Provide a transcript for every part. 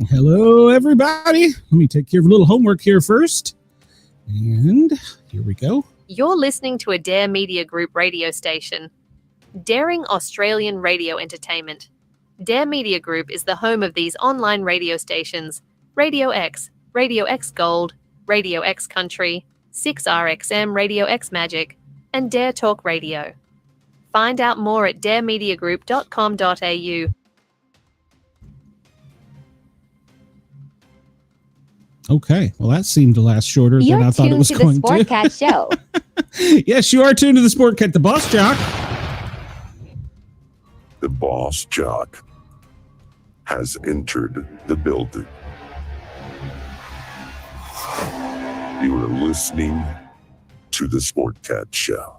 Hello, everybody. Let me take care of a little homework here first. And here we go. You're listening to a Dare Media Group radio station. Daring Australian Radio Entertainment. Dare Media Group is the home of these online radio stations: Radio X Gold, Radio X Country, 6RXM Radio X Magic, and Dare Talk Radio. Find out more at daremediagroup.com.au. Okay, well, that seemed to last shorter than I thought it was going to. You're tuned to the Sportcat show. Yes, you are tuned to the Sportcat, the Boss Jock. The Boss Jock has entered the building. You are listening to the Sportcat show.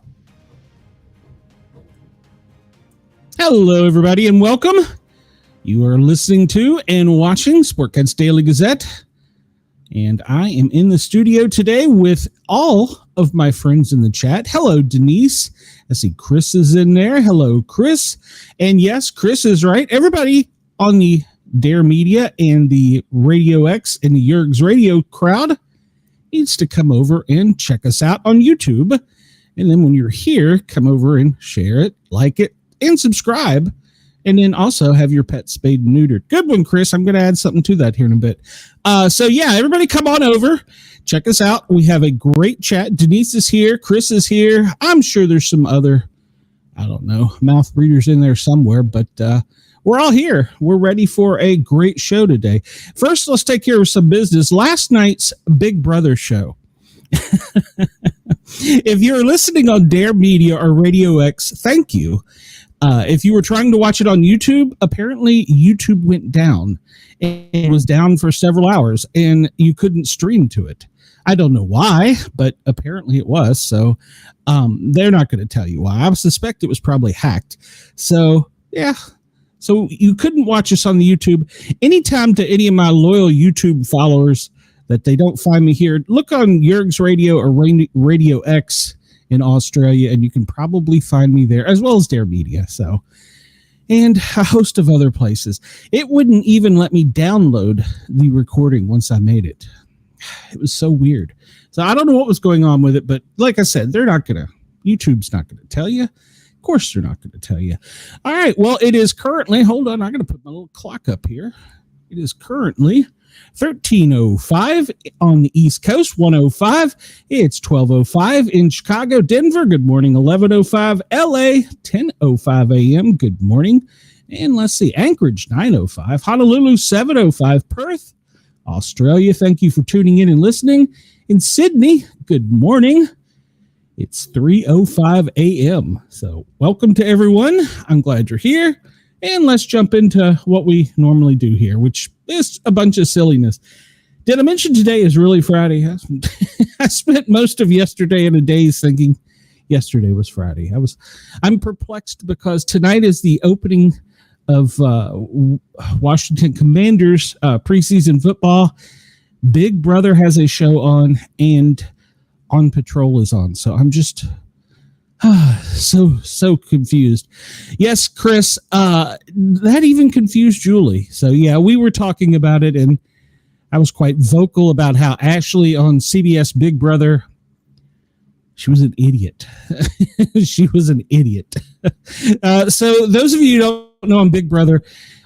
Hello, everybody, and welcome. You are listening to and watching Sportcat's Daily Gazette. And I am in the studio today with all of my friends in the chat. Hello, Denise. I see Chris is in there. Hello, Chris. And yes, Chris is right. Everybody on the Dare Media and the Radio X and the Yerg's Radio crowd needs to come over and check us out on YouTube. And then when you're here, come over and share it, like it, and subscribe. And then also have your pet spayed and neutered. Good one, Chris. I'm going to add something to that here in a bit. So yeah, everybody come on over. Check us out. We have a great chat. Denise is here. Chris is here. I'm sure there's some other, I don't know, mouth breeders in there somewhere, but we're all here. We're ready for a great show today. First, let's take care of some business. Last night's Big Brother show. If you're listening on Dare Media or Radio X, thank you. If you were trying to watch it on YouTube, apparently YouTube went down. It was down for several hours, and you couldn't stream to it. I don't know why, but apparently it was. So they're not going to tell you why. I suspect it was probably hacked. So, yeah. So you couldn't watch us on the YouTube. Anytime to any of my loyal YouTube followers that they don't find me here, look on Yerg's Radio or Radio X in Australia, and you can probably find me there, as well as Dare Media. So, and a host of other places. It wouldn't even let me download the recording once I made it. It was so weird. So I don't know what was going on with it, but like I said, YouTube's not going to tell you. Of course they're not going to tell you. All right, well, it is currently, hold on, I'm going to put my little clock up here. It is currently 13:05 on the East Coast, 1:05. It's 12:05 in Chicago, Denver. Good morning, 11:05. LA, 10:05 a.m. Good morning. And let's see, Anchorage, 9:05. Honolulu, 7:05. Perth, Australia. Thank you for tuning in and listening. In Sydney, good morning. It's 3:05 a.m. So welcome to everyone. I'm glad you're here. And let's jump into what we normally do here, which is a bunch of silliness. Did I mention today is really Friday? I spent most of yesterday and a days thinking yesterday was Friday. I'm perplexed because tonight is the opening of Washington Commanders preseason football. Big Brother has a show on, and On Patrol is on. So I'm just so confused. Yes, Chris, that even confused Julie. So yeah, we were talking about it, and I was quite vocal about how Ashley on CBS Big Brother, she was an idiot. She was an idiot. So those of you who don't know, on Big Brother,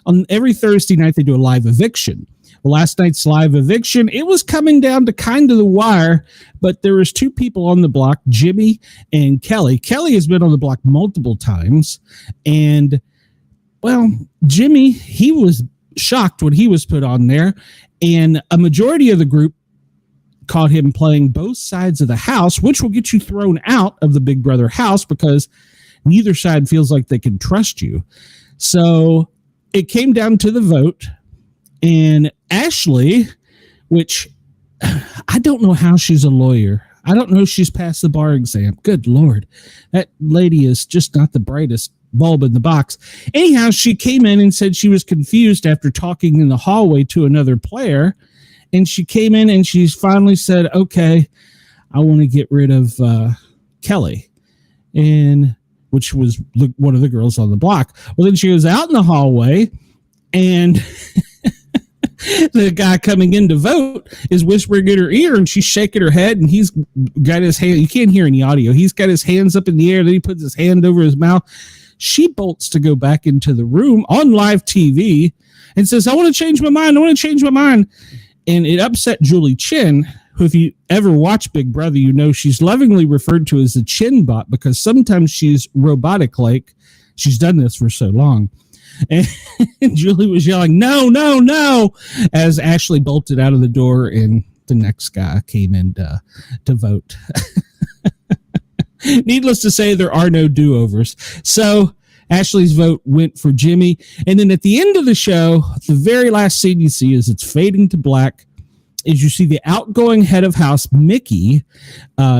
on every Thursday night they do a live eviction. Well, last night's live eviction, it was coming down to kind of the wire, but there was two people on the block, Jimmy and Kelly. Kelly has been on the block multiple times, and, well, Jimmy, he was shocked when he was put on there, and a majority of the group caught him playing both sides of the house, which will get you thrown out of the Big Brother house because neither side feels like they can trust you. So it came down to the vote. And Ashley, which I don't know how she's a lawyer. I don't know if she's passed the bar exam. Good Lord. That lady is just not the brightest bulb in the box. Anyhow, she came in and said she was confused after talking in the hallway to another player. And she came in and she finally said, okay, I want to get rid of Kelly, and which was one of the girls on the block. Well, then she was out in the hallway, and the guy coming in to vote is whispering in her ear, and she's shaking her head, and he's got his hand. You can't hear any audio. He's got his hands up in the air. Then he puts his hand over his mouth. She bolts to go back into the room on live TV and says, I want to change my mind. I want to change my mind. And it upset Julie Chen, who, if you ever watch Big Brother, you know she's lovingly referred to as the Chin Bot because sometimes she's robotic-like. She's done this for so long. And Julie was yelling, no, no, no, as Ashley bolted out of the door and the next guy came in to vote. Needless to say, there are no do-overs. So Ashley's vote went for Jimmy. And then at the end of the show, the very last scene you see is it's fading to black. As you see the outgoing head of house, Mickey,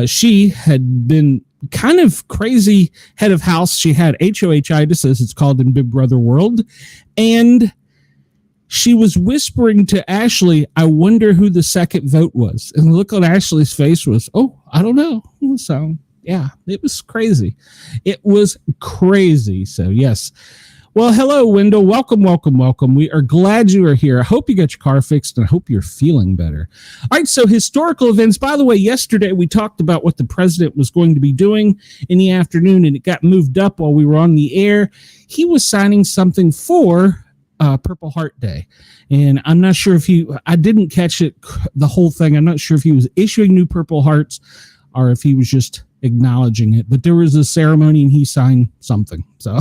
she had been kind of crazy head of house. She had HOHitis, as it's called in Big Brother world. And she was whispering to Ashley, I wonder who the second vote was. And the look on Ashley's face was, oh, I don't know. So, yeah, it was crazy. It was crazy. So, yes. Well, hello, Wendell. Welcome, welcome, welcome. We are glad you are here. I hope you got your car fixed, and I hope you're feeling better. All right, so historical events. By the way, yesterday we talked about what the president was going to be doing in the afternoon, and it got moved up while we were on the air. He was signing something for Purple Heart Day, and I'm not sure if I didn't catch it, the whole thing. I'm not sure if he was issuing new Purple Hearts or if he was just acknowledging it, but there was a ceremony and he signed something. So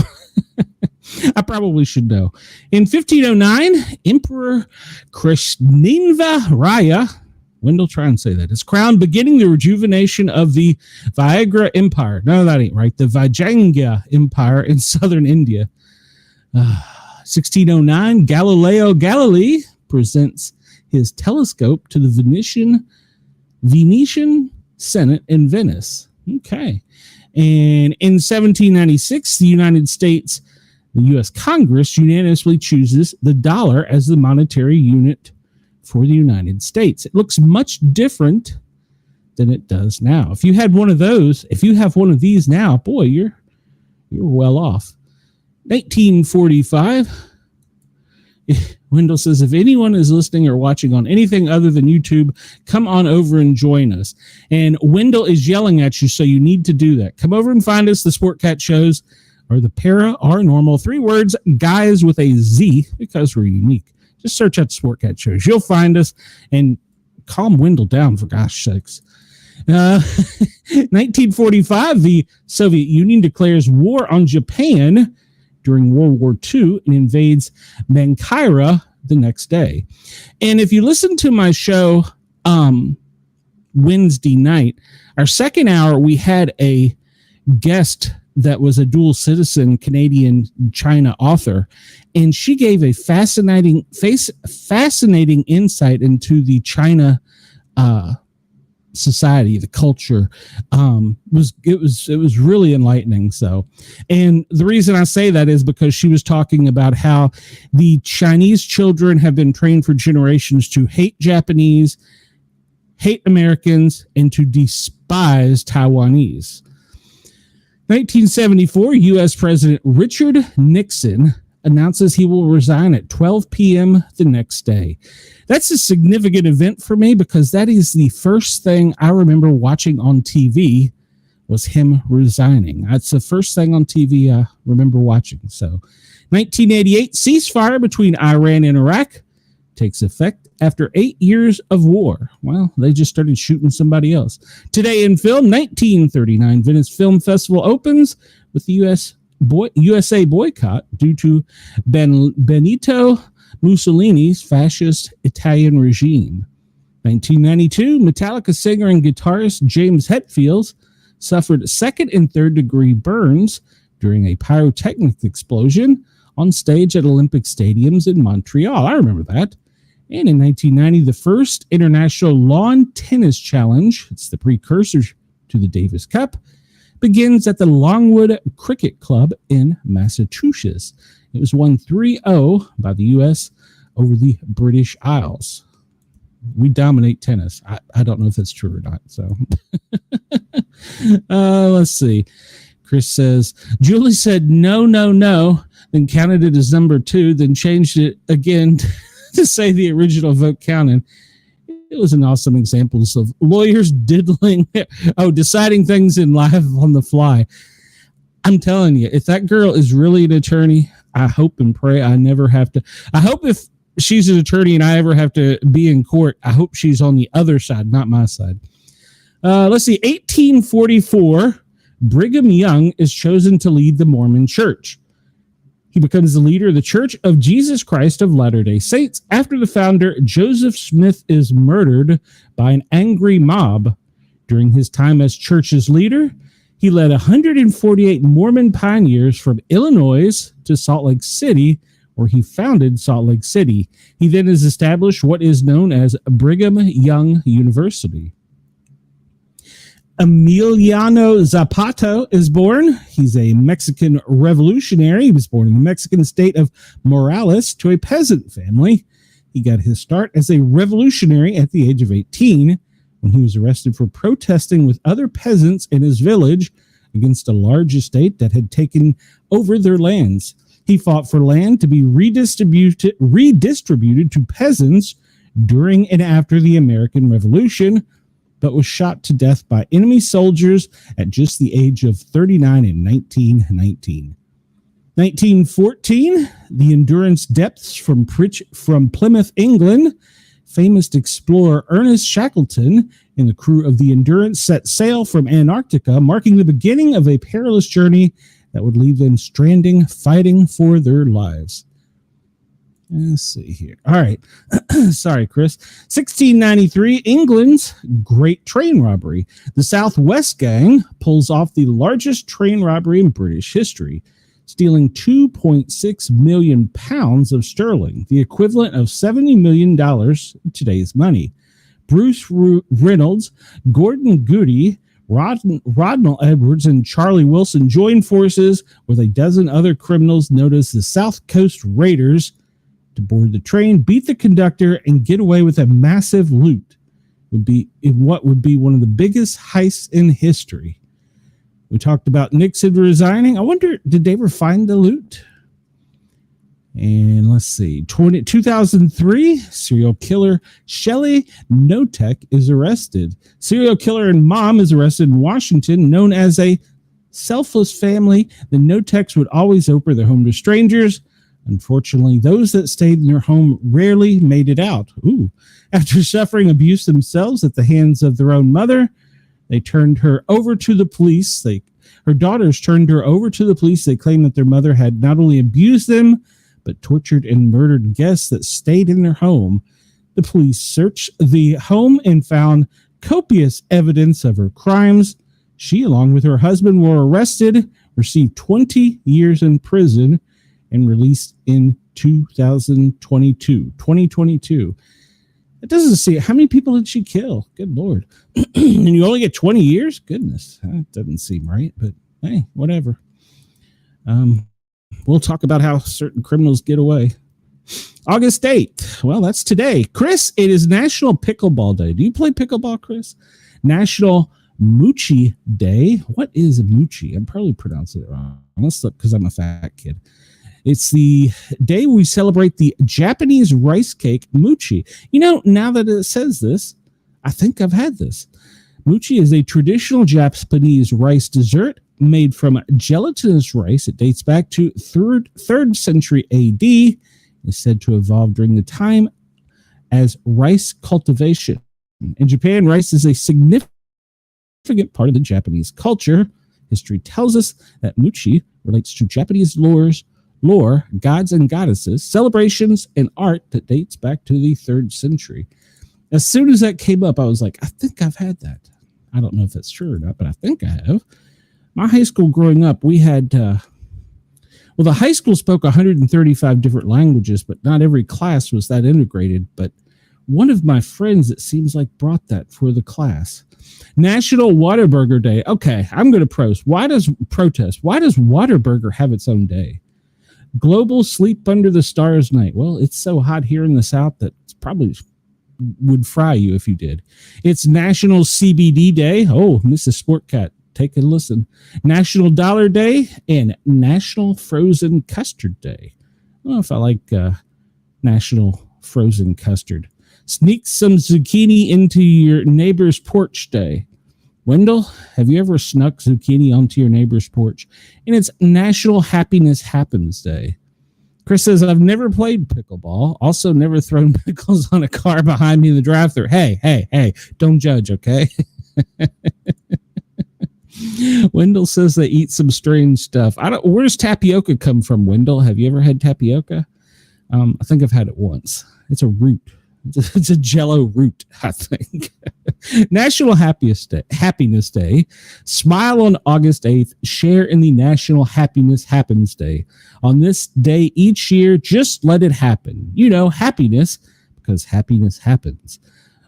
I probably should know. In 1509, Emperor Krishneva Raya, Wendell, try and say that, is crowned, beginning the rejuvenation of the Viagra Empire. No, that ain't right. The Vijayanga Empire in southern India. 1609, Galileo Galilei presents his telescope to the Venetian Senate in Venice. Okay. And in 1796, the United States, the U.S. Congress unanimously chooses the dollar as the monetary unit for the United States. It looks much different than it does now. If you had one of those, if you have one of these now, boy, you're well off. 1945. Wendell says, if anyone is listening or watching on anything other than YouTube, come on over and join us. And Wendell is yelling at you, so you need to do that. Come over and find us. The Sportcat shows are the paranormal, 3 words, guys with a Z, because we're unique. Just search out Sportcat shows. You'll find us, and calm Wendell down, for gosh sakes. 1945, the Soviet Union declares war on Japan during World War II and invades Mankaira the next day. And if you listen to my show Wednesday night, our second hour, we had a guest that was a dual citizen Canadian China author, and she gave a fascinating insight into the China society, the culture. It was really enlightening. So, and the reason I say that is because she was talking about how the Chinese children have been trained for generations to hate Japanese, hate Americans, and to despise Taiwanese. 1974, U.S. President Richard Nixon announces he will resign at 12 p.m. the next day. That's a significant event for me because that is the first thing I remember watching on TV was him resigning. That's the first thing on TV I remember watching. So 1988, ceasefire between Iran and Iraq takes effect after 8 years of war. Well, they just started shooting somebody else. Today in film, 1939, Venice Film Festival opens with the USA boycott due to Benito Mussolini's fascist Italian regime. 1992, Metallica singer and guitarist James Hetfield suffered second and third degree burns during a pyrotechnic explosion on stage at Olympic stadiums in Montreal. I remember that. And in 1990, the first International Lawn Tennis Challenge, it's the precursor to the Davis Cup, begins at the Longwood Cricket Club in Massachusetts. It was won 3-0 by the U.S. over the British Isles. We dominate tennis. I don't know if that's true or not. So let's see. Chris says, Julie said no, then counted it as number 2, then changed it again to say the original vote counted. It was an awesome example of lawyers diddling, deciding things in life on the fly. I'm telling you, if that girl is really an attorney, I hope and pray I never have to. I hope if she's an attorney and I ever have to be in court, I hope she's on the other side, not my side. Let's see, 1844, Brigham Young is chosen to lead the Mormon Church. He becomes the leader of the Church of Jesus Christ of Latter-day Saints after the founder, Joseph Smith, is murdered by an angry mob. During his time as church's leader, he led 148 Mormon pioneers from Illinois to Salt Lake City, where he founded Salt Lake City. He then has established what is known as Brigham Young University. Emiliano Zapata is born. He's a Mexican revolutionary. He was born in the Mexican state of Morelos to a peasant family. He got his start as a revolutionary at the age of 18 when he was arrested for protesting with other peasants in his village against a large estate that had taken over their lands. He fought for land to be redistributed to peasants during and after the American Revolution, but was shot to death by enemy soldiers at just the age of 39 in 1919. 1914, the Endurance depths from Plymouth, England. Famous explorer Ernest Shackleton and the crew of the Endurance set sail from Antarctica, marking the beginning of a perilous journey that would leave them stranding, fighting for their lives. Let's see here. All right. Sorry, Chris. 1693, England's Great Train Robbery. The Southwest Gang pulls off the largest train robbery in British history, stealing 2.6 million pounds of sterling, the equivalent of $70 million in today's money. Bruce Reynolds, Gordon Goody, Rodnell Edwards, and Charlie Wilson joined forces with a dozen other criminals known as the South Coast Raiders to board the train, beat the conductor, and get away with a massive loot. What would be one of the biggest heists in history. We talked about Nixon resigning. I wonder, did they ever find the loot? And let's see, 2003, serial killer Shelley Notek is arrested. Serial killer and mom is arrested in Washington, known as a selfless family. The Noteks would always open their home to strangers. Unfortunately, those that stayed in their home rarely made it out. After suffering abuse themselves at the hands of their own mother, they turned her over to the police. Her daughters turned her over to the police. They claimed that their mother had not only abused them, but tortured and murdered guests that stayed in their home. The police searched the home and found copious evidence of her crimes. She, along with her husband, were arrested, received 20 years in prison, and released in 2022. It doesn't say how many people did she kill. Good Lord. And you only get 20 years? Goodness, that doesn't seem right, but hey, whatever. We'll talk about how certain criminals get away. August 8th. Well, that's today. Chris, it is National Pickleball Day. Do you play pickleball, Chris? National Moochie Day. What is Moochie? I'm probably pronouncing it wrong. Let's look because I'm a fat kid. It's the day we celebrate the Japanese rice cake Moochie. You know, now that it says this, I think I've had this. Moochie is a traditional Japanese rice dessert made from gelatinous rice. It dates back to 3rd century AD. It's said to evolve during the time as rice cultivation. In Japan, rice is a significant part of the Japanese culture. History tells us that Moochie relates to Japanese lore, gods and goddesses, celebrations, and art that dates back to the 3rd century. As soon as that came up, I was like, I think I've had that. I don't know if that's true or not, but I think I have. My high school growing up, we had, the high school spoke 135 different languages, but not every class was that integrated. But one of my friends, it seems like, brought that for the class. National Whataburger Day. Okay, I'm going to protest. Why does Whataburger have its own day? Global Sleep Under the Stars Night. Well, it's so hot here in the South that it's probably would fry you if you did. It's National CBD Day. Oh, Mrs. Sportcat, take a listen. National Dollar Day and National Frozen Custard Day. I don't know if I like National frozen custard. Sneak some zucchini into your neighbor's porch day. Wendell, have you ever snuck zucchini onto your neighbor's porch? And it's National Happiness Happens Day. Chris says, I've never played pickleball. Also never thrown pickles on a car behind me in the drive-thru. Hey, don't judge, okay? Wendell says they eat some strange stuff. Where does tapioca come from, Wendell? Have you ever had tapioca? I think I've had it once. It's a root. It's a Jello root, I think. National Happiness Day. Smile on August 8th. Share in the National Happiness Happens Day. On this day each year, just let it happen. You know, happiness, because happiness happens.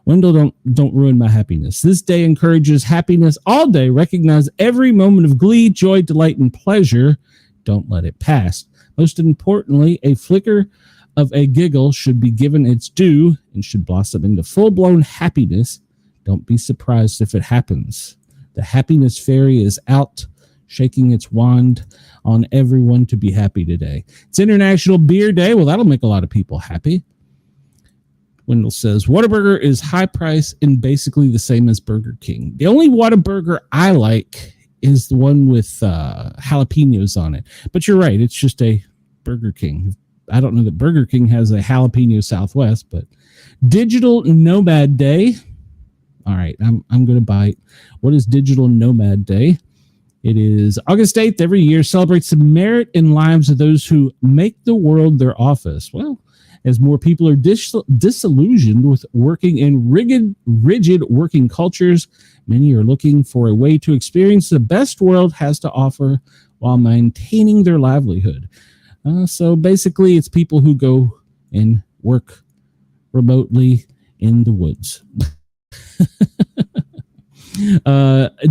Wendell, don't ruin my happiness. This day encourages happiness all day. Recognize every moment of glee, joy, delight, and pleasure. Don't let it pass. Most importantly, a flicker of a giggle should be given its due and should blossom into full-blown happiness. Don't be surprised if it happens. The happiness fairy is out, shaking its wand on everyone to be happy today. It's International Beer Day. Well, that'll make a lot of people happy. Wendell says, Whataburger is high price and basically the same as Burger King. The only Whataburger I like is the one with jalapenos on it. But you're right, it's just a Burger King. I don't know that Burger King has a jalapeno Southwest, but Digital Nomad Day. All right, I'm going to bite. What is Digital Nomad Day? It is August 8th. Every year celebrates the merit and lives of those who make the world their office. Well, as more people are disillusioned with working in rigid working cultures, many are looking for a way to experience the best world has to offer while maintaining their livelihood. So basically, it's people who go and work remotely in the woods.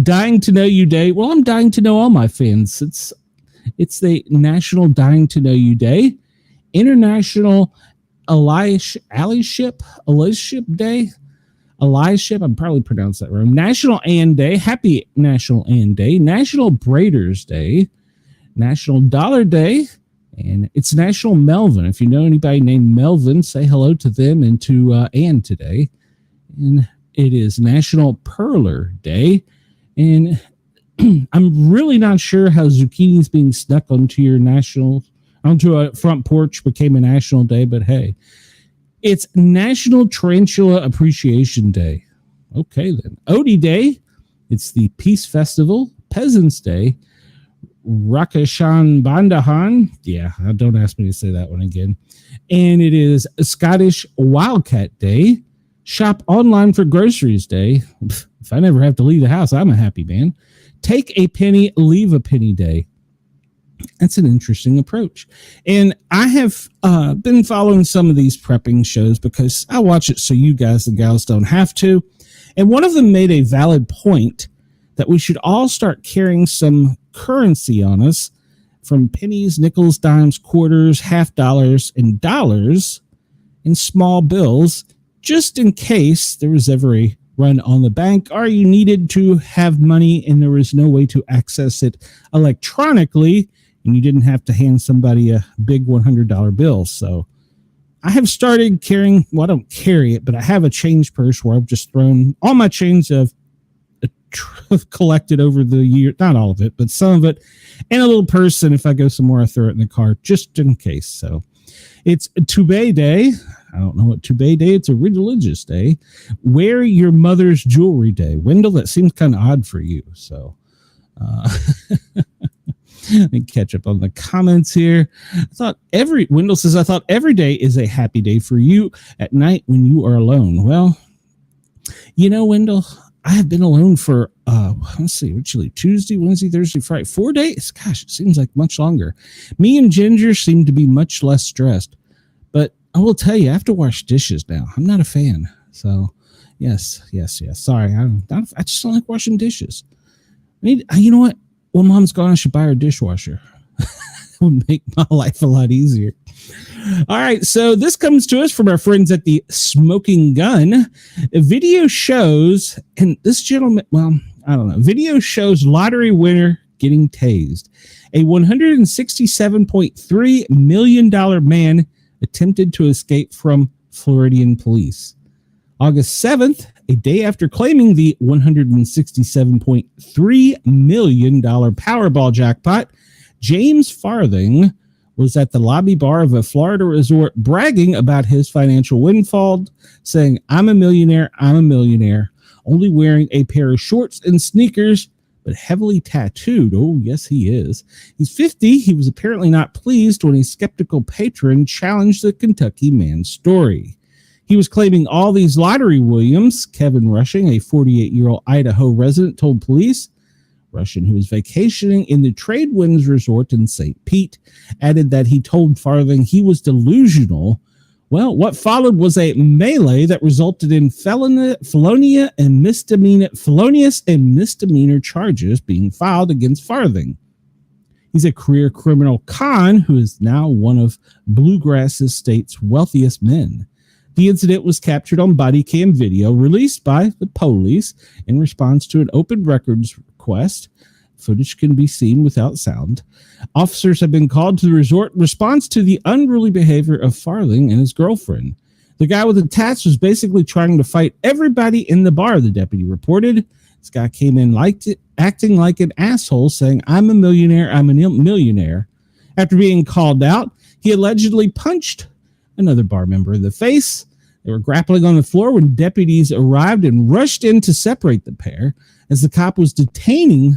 Dying to Know You Day. Well, I'm dying to know all my fans. It's the National Dying to Know You Day. International Allyship Day. Allyship, I'm probably pronounced that wrong. National Ann Day. Happy National Ann Day. National Braiders Day. National Dollar Day. And it's National Melvin. If you know anybody named Melvin, say hello to them and to Ann today. And it is National Perler Day. And I'm really not sure how zucchini is being snuck onto a front porch became a national day, but hey, it's National Tarantula Appreciation Day. Okay, then. Odie Day. It's the Peace Festival. Peasants Day. Rakashan Bandahan. Yeah, don't ask me to say that one again. And it is Scottish Wildcat Day. Shop online for groceries day. If I never have to leave the house, I'm a happy man. Take a penny, leave a penny day. That's an interesting approach. And I have been following some of these prepping shows because I watch it so you guys and gals don't have to. And one of them made a valid point that we should all start carrying some currency on us, from pennies, nickels, dimes, quarters, half dollars, and dollars in small bills, just in case there was ever a run on the bank or you needed to have money and there was no way to access it electronically and you didn't have to hand somebody a big $100 bill. So I have started carrying, well, I don't carry it, but I have a change purse where I've just thrown all my change of collected over the year, not all of it, but some of it, in a little purse. And if I go somewhere, I throw it in the car just in case. So it's Toubé Day. I don't know what Toubé Day. It's a religious day. Wear your mother's jewelry day. Wendell, that seems kind of odd for you. So let me catch up on the comments here. Wendell says, I thought every day is a happy day for you at night when you are alone. Well, you know, Wendell, I have been alone for, let's see, actually Tuesday, Wednesday, Thursday, Friday, 4 days. Gosh, it seems like much longer. Me and Ginger seem to be much less stressed. But I will tell you, I have to wash dishes now. I'm not a fan. So, yes. Sorry, I just don't like washing dishes. You know what? When Mom's gone, I should buy her a dishwasher. It would make my life a lot easier. All right, so this comes to us from our friends at the Smoking Gun. Video shows, and this gentleman, well, I don't know. Video shows lottery winner getting tased. A $167.3 million man attempted to escape from Floridian police. August 7th, a day after claiming the $167.3 million Powerball jackpot, James Farthing was at the lobby bar of a Florida resort bragging about his financial windfall, saying, I'm a millionaire, only wearing a pair of shorts and sneakers, but heavily tattooed. Oh, yes, he is. He's 50. He was apparently not pleased when a skeptical patron challenged the Kentucky man's story. He was claiming all these lottery Williams. Kevin Rushing, a 48-year-old Idaho resident, told police. Rushing, who was vacationing in the Tradewinds Resort in St. Pete, added that he told Farthing he was delusional. Well, what followed was a melee that resulted in felonious and misdemeanor charges being filed against Farthing. He's a career criminal con who is now one of Bluegrass State's wealthiest men. The incident was captured on body cam video released by the police in response to an open records request. Footage can be seen without sound. Officers have been called to the resort in response to the unruly behavior of Farthing and his girlfriend. The guy with the tats was basically trying to fight everybody in the bar, the deputy reported. This guy came in acting like an asshole, saying, I'm a millionaire. After being called out, he allegedly punched another bar member in the face. They were grappling on the floor when deputies arrived and rushed in to separate the pair. As the cop was detaining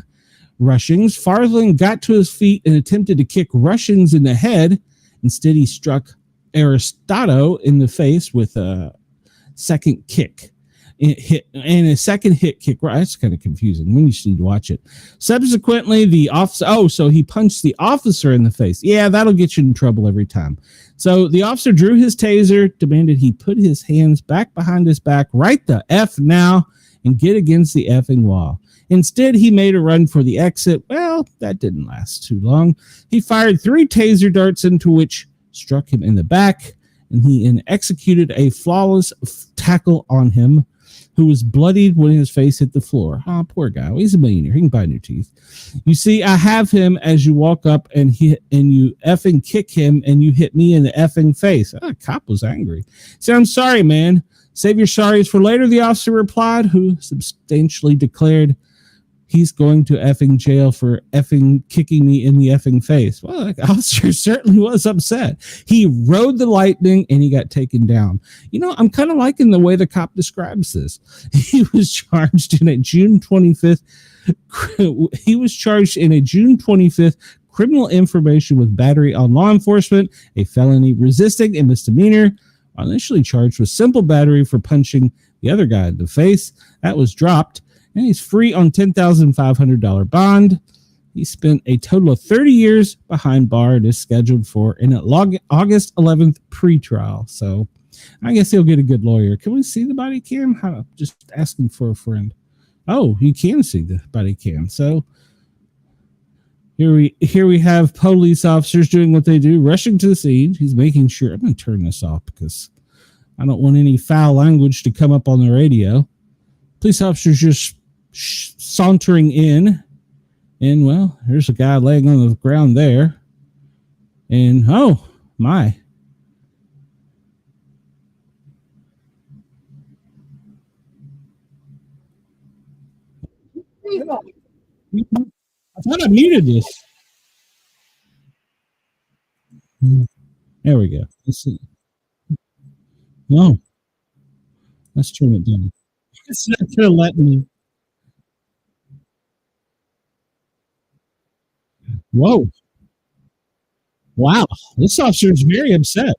Rushings, Farthing got to his feet and attempted to kick Rushings in the head. Instead, he struck Aristotle in the face with a second kick. A second hit kick. Right, that's kind of confusing. We just need to watch it. Subsequently, the officer. Oh, so he punched the officer in the face. Yeah, that'll get you in trouble every time. So the officer drew his taser, demanded he put his hands back behind his back, right the F now, and get against the effing wall. Instead, he made a run for the exit. Well, that didn't last too long. He fired 3 taser darts, into which struck him in the back, and he executed a flawless tackle on him, who was bloodied when his face hit the floor. Oh, poor guy. Well, he's a millionaire. He can buy new teeth. You see, I have him as you walk up and you effing kick him and you hit me in the effing face. Oh, the cop was angry. He said, I'm sorry, man. Save your sorries for later, the officer replied, who substantially declared he's going to effing jail for effing kicking me in the effing face. Well, the officer certainly was upset. He rode the lightning and he got taken down. You know, I'm kind of liking the way the cop describes this. He was charged in a June 25th. He was charged in a June 25th criminal information with battery on law enforcement, a felony resisting, a misdemeanor. Initially charged with simple battery for punching the other guy in the face. That was dropped. And he's free on $10,500 bond. He spent a total of 30 years behind bar and is scheduled for an August 11th pretrial. So I guess he'll get a good lawyer. Can we see the body cam? Just asking for a friend. Oh, you can see the body cam. So here we have police officers doing what they do, rushing to the scene. He's making sure. I'm going to turn this off because I don't want any foul language to come up on the radio. Police officers just sauntering in, and well, there's a guy laying on the ground there, and oh my, I thought I muted this. There we go. Let's see. No, let's turn it down. It's not gonna let me. Whoa. Wow. This officer is very upset.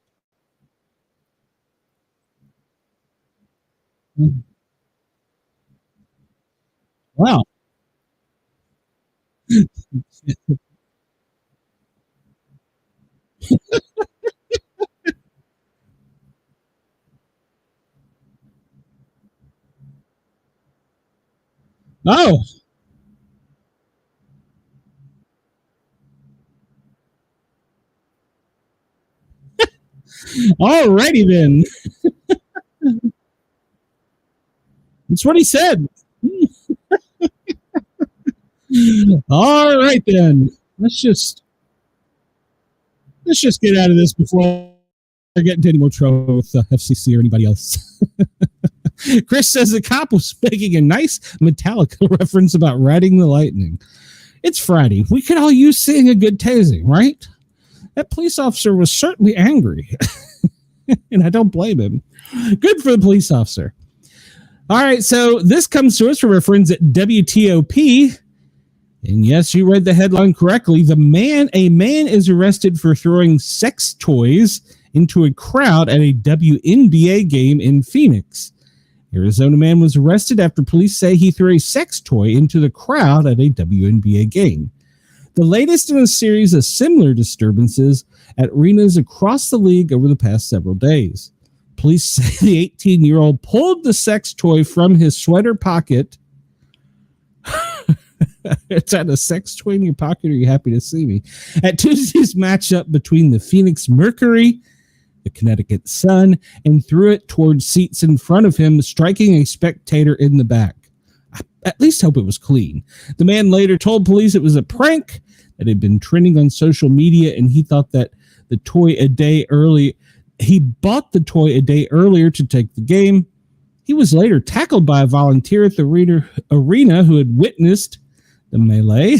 Wow. Oh. Alrighty then. That's what he said. All right then. Let's just get out of this before get into any more trouble with the FCC or anybody else. Chris says the cop was making a nice Metallica reference about riding the lightning. It's Friday. We could all use seeing a good tasing, right? That police officer was certainly angry. And I don't blame him. Good for the police officer. All right, so this comes to us from our friends at WTOP. And yes, you read the headline correctly. A man is arrested for throwing sex toys into a crowd at a WNBA game in Phoenix. Arizona man was arrested after police say he threw a sex toy into the crowd at a WNBA game. The latest in a series of similar disturbances at arenas across the league over the past several days. Police say the 18-year-old pulled the sex toy from his sweater pocket. It's at a sex toy in your pocket. Are you happy to see me? At Tuesday's matchup between the Phoenix Mercury, the Connecticut Sun, and threw it towards seats in front of him, striking a spectator in the back. I at least hope it was clean. The man later told police it was a prank that had been trending on social media, and he thought that he bought the toy a day earlier to take the game. He was later tackled by a volunteer at the arena who had witnessed the melee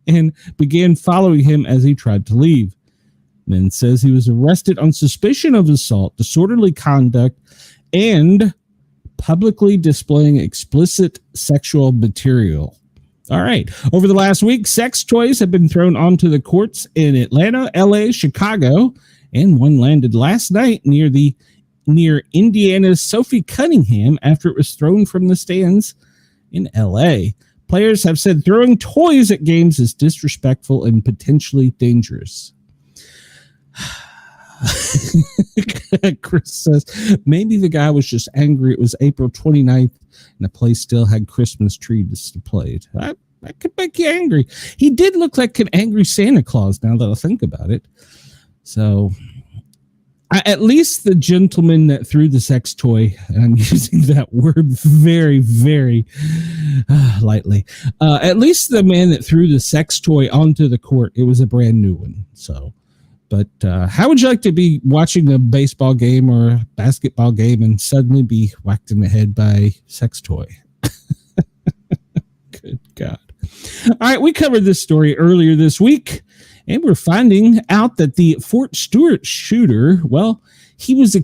and began following him as he tried to leave. Man says he was arrested on suspicion of assault, disorderly conduct, and publicly displaying explicit sexual material. All right. Over the last week, sex toys have been thrown onto the courts in Atlanta, LA, Chicago, and one landed last night near Indiana's Sophie Cunningham after it was thrown from the stands in LA. Players have said throwing toys at games is disrespectful and potentially dangerous. Chris says maybe the guy was just angry. It was April 29th and the place still had Christmas trees displayed. That could make you angry. He did look like an angry Santa Claus now that I think about it. So at least the gentleman that threw the sex toy, and I'm using that word very, very lightly. At least the man that threw the sex toy onto the court, it was a brand new one. So, but how would you like to be watching a baseball game or a basketball game and suddenly be whacked in the head by a sex toy? Good God. All right, we covered this story earlier this week. And we're finding out that the Fort Stewart shooter, well, he was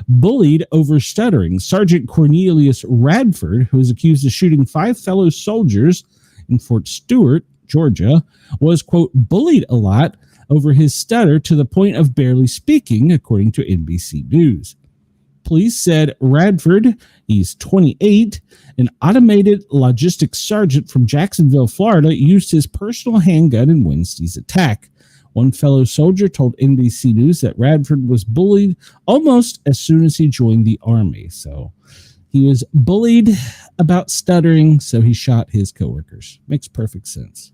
bullied over stuttering. Sergeant Cornelius Radford, who was accused of shooting 5 fellow soldiers in Fort Stewart, Georgia, was, quote, bullied a lot over his stutter to the point of barely speaking, according to NBC News. Police said Radford, he's 28, an automated logistics sergeant from Jacksonville, Florida, used his personal handgun in Wednesday's attack. One fellow soldier told NBC News that Radford was bullied almost as soon as he joined the Army. So he was bullied about stuttering, so he shot his coworkers. Makes perfect sense.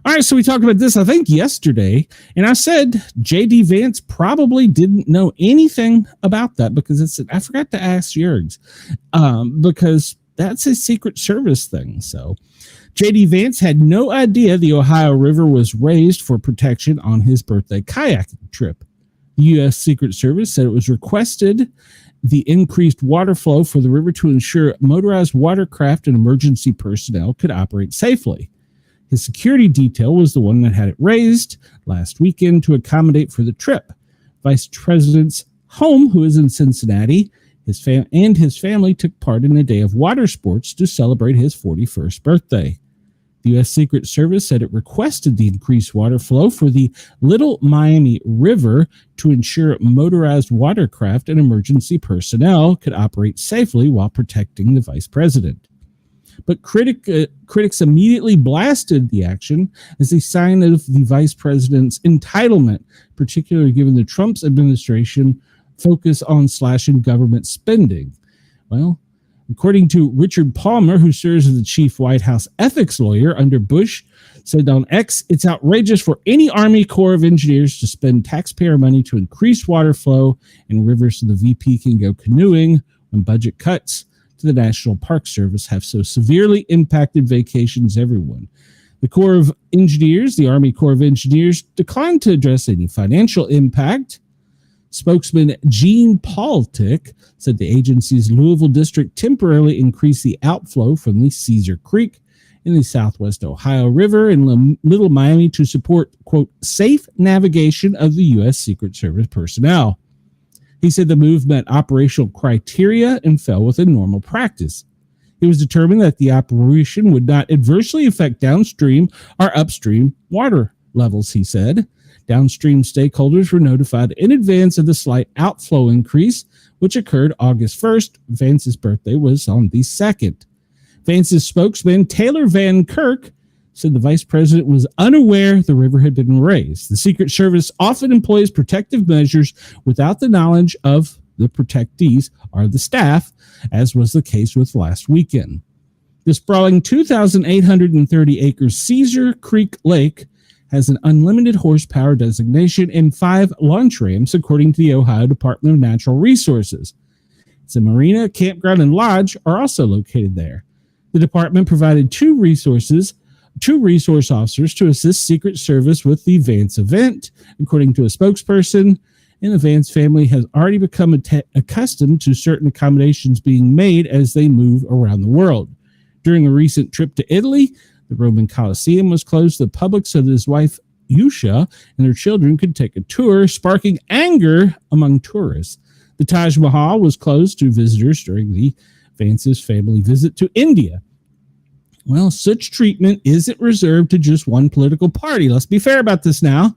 All right, so we talked about this, I think, yesterday, and I said J.D. Vance probably didn't know anything about that because I forgot to ask Yergs, because that's a Secret Service thing. So J.D. Vance had no idea the Ohio River was raised for protection on his birthday kayaking trip. The U.S. Secret Service said it was requested the increased water flow for the river to ensure motorized watercraft and emergency personnel could operate safely. His security detail was the one that had it raised last weekend to accommodate for the trip. Vice President's home, who is in Cincinnati, his family took part in a day of water sports to celebrate his 41st birthday. The U.S. Secret Service said it requested the increased water flow for the Little Miami River to ensure motorized watercraft and emergency personnel could operate safely while protecting the vice president. But critics immediately blasted the action as a sign of the vice president's entitlement, particularly given the Trump administration focus on slashing government spending. Well, according to Richard Palmer, who serves as the chief White House ethics lawyer under Bush, said on X, it's outrageous for any Army Corps of Engineers to spend taxpayer money to increase water flow in rivers so the VP can go canoeing when budget cuts to the National Park Service have so severely impacted vacations everyone. The Army Corps of Engineers, declined to address any financial impact. Spokesman Gene Paltic said the agency's Louisville district temporarily increased the outflow from the Cedar Creek in the southwest Ohio River in Little Miami to support, quote, safe navigation of the U.S. Secret Service personnel. He said the move met operational criteria and fell within normal practice. It was determined that the operation would not adversely affect downstream or upstream water levels, he said. Downstream stakeholders were notified in advance of the slight outflow increase, which occurred August 1st. Vance's birthday was on the 2nd. Vance's spokesman, Taylor Van Kirk, said the vice president was unaware the river had been raised. The Secret Service often employs protective measures without the knowledge of the protectees or the staff, as was the case with last weekend. The sprawling 2,830-acre Cedar Creek Lake has an unlimited horsepower designation and 5 launch ramps, according to the Ohio Department of Natural Resources. The marina, campground, and lodge are also located there. The department provided two resource officers to assist Secret Service with the Vance event, according to a spokesperson. And the Vance family has already become accustomed to certain accommodations being made as they move around the world. During a recent trip to Italy, the Roman Colosseum was closed to the public so that his wife, Yusha, and her children could take a tour, sparking anger among tourists. The Taj Mahal was closed to visitors during the Vance's family visit to India. Well, such treatment isn't reserved to just one political party. Let's be fair about this now.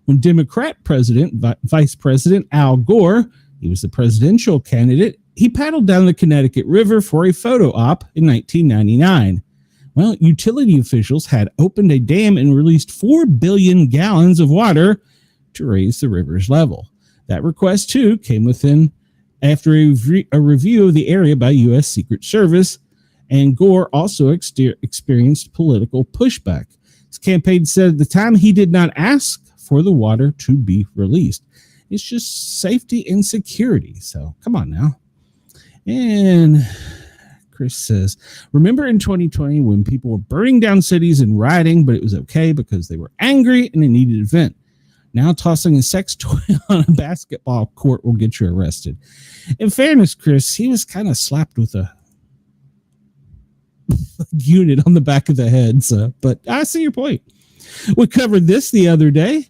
When Democrat Vice President Al Gore, he was the presidential candidate, he paddled down the Connecticut River for a photo op in 1999. Well, utility officials had opened a dam and released 4 billion gallons of water to raise the river's level. That request, too, came after a review of the area by U.S. Secret Service, and Gore also experienced political pushback. His campaign said at the time he did not ask for the water to be released. It's just safety and security. So come on now. And Chris says, remember in 2020 when people were burning down cities and rioting, but it was okay because they were angry and it needed a vent. Now tossing a sex toy on a basketball court will get you arrested. In fairness, Chris, he was kind of slapped with a unit on the back of the head. But I see your point. We covered this the other day.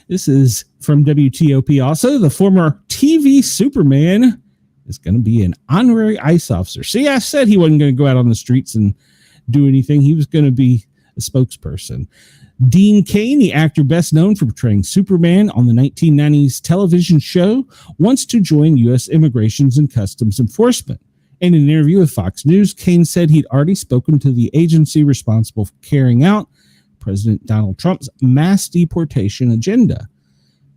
This is from WTOP also. The former TV Superman is going to be an honorary ICE officer. See, I said he wasn't going to go out on the streets and do anything. He was going to be a spokesperson. Dean Cain, the actor best known for portraying Superman on the 1990s television show, wants to join U.S. Immigrations and Customs Enforcement. In an interview with Fox News, Cain said he'd already spoken to the agency responsible for carrying out President Donald Trump's mass deportation agenda.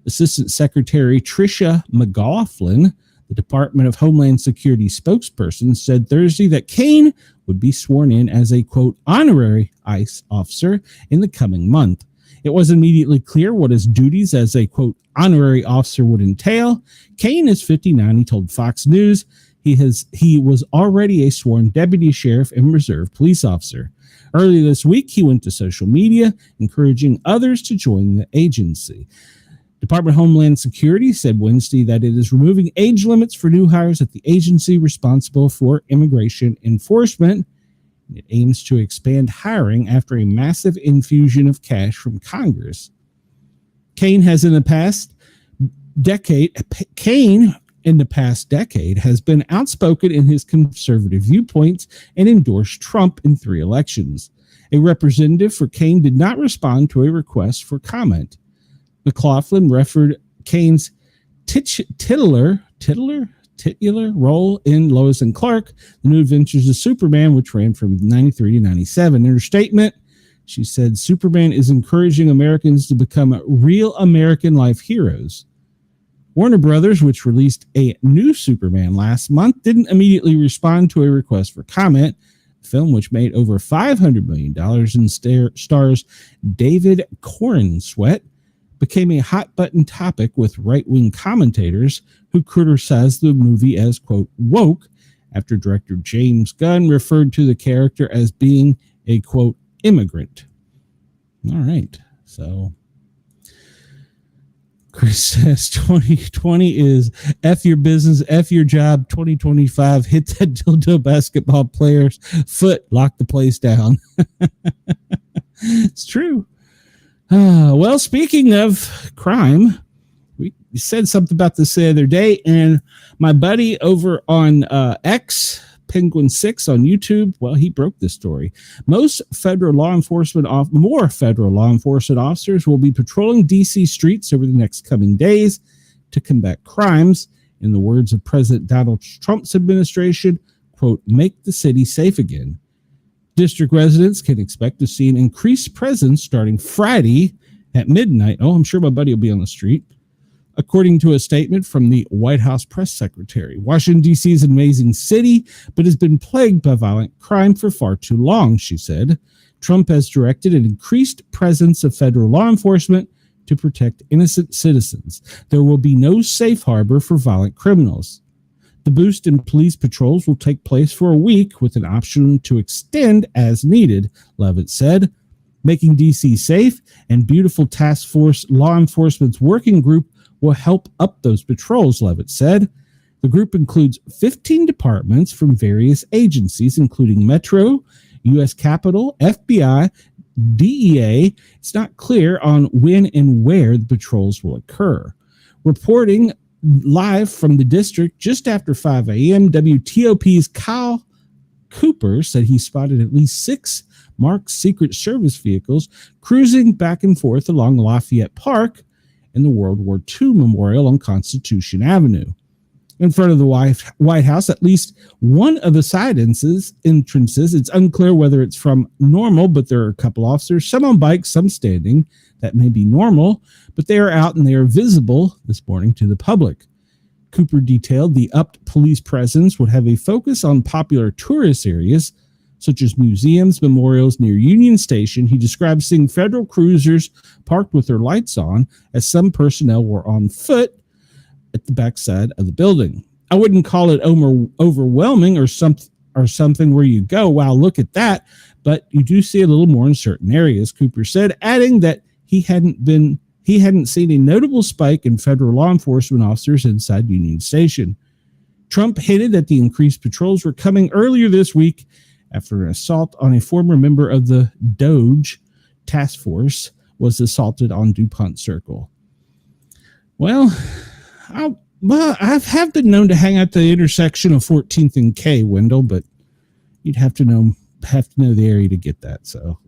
Assistant Secretary Tricia McLaughlin, the Department of Homeland Security spokesperson, said Thursday that Cain would be sworn in as a, quote, honorary ICE officer in the coming month. It wasn't immediately clear what his duties as a, quote, honorary officer would entail. Cain is 59. He told Fox News he was already a sworn deputy sheriff and reserve police officer. Earlier this week, he went to social media, encouraging others to join the agency. Department of Homeland Security said Wednesday that it is removing age limits for new hires at the agency responsible for immigration enforcement. It aims to expand hiring after a massive infusion of cash from Congress. Cain in the past decade has been outspoken in his conservative viewpoints and endorsed Trump in 3 elections. A representative for Cain did not respond to a request for comment. McLaughlin referred Cain's titular role in Lois and Clark, The New Adventures of Superman, which ran from 93 to 97. In her statement, she said, Superman is encouraging Americans to become real American life heroes. Warner Brothers, which released a new Superman last month, didn't immediately respond to a request for comment. The film, which made over $500 million and stars David Corenswet, became a hot-button topic with right-wing commentators who criticized the movie as, quote, woke, after director James Gunn referred to the character as being a, quote, immigrant. All right. So Chris says 2020 is F your business, F your job. 2025, hit that dildo basketball player's foot, lock the place down. It's true. Well, speaking of crime, we said something about this the other day, and my buddy over on X, Penguin6 on YouTube, well, he broke this story. More federal law enforcement officers will be patrolling D.C. streets over the next coming days to combat crimes. In the words of President Donald Trump's administration, quote, make the city safe again. District residents can expect to see an increased presence starting Friday at midnight. Oh, I'm sure my buddy will be on the street. According to a statement from the White House press secretary, Washington, D.C. is an amazing city, but has been plagued by violent crime for far too long, she said. Trump has directed an increased presence of federal law enforcement to protect innocent citizens. There will be no safe harbor for violent criminals. The boost in police patrols will take place for a week with an option to extend as needed, Levitt said. Making D.C. safe and beautiful task force law enforcement's working group will help up those patrols, Levitt said. The group includes 15 departments from various agencies, including Metro, U.S. Capitol, FBI, DEA. It's not clear on when and where the patrols will occur. Reporting live from the district just after 5 a.m., WTOP's Kyle Cooper said he spotted at least 6 marked Secret Service vehicles cruising back and forth along Lafayette Park and the World War II Memorial on Constitution Avenue. In front of the White House, at least one of the side entrances, it's unclear whether it's from normal, but there are a couple officers, some on bikes, some standing. That may be normal, but they are out and they are visible this morning to the public. Cooper detailed the upped police presence would have a focus on popular tourist areas, such as museums, memorials near Union Station. He described seeing federal cruisers parked with their lights on as some personnel were on foot at the backside of the building. I wouldn't call it overwhelming or something where you go, wow, look at that, but you do see a little more in certain areas, Cooper said, adding that he hadn't seen a notable spike in federal law enforcement officers inside Union Station. Trump hinted that the increased patrols were coming earlier this week after an assault on a former member of the Doge task force was assaulted on DuPont Circle. Well, I have been known to hang out the intersection of 14th and K, Wendell, but you'd have to know the area to get that. So,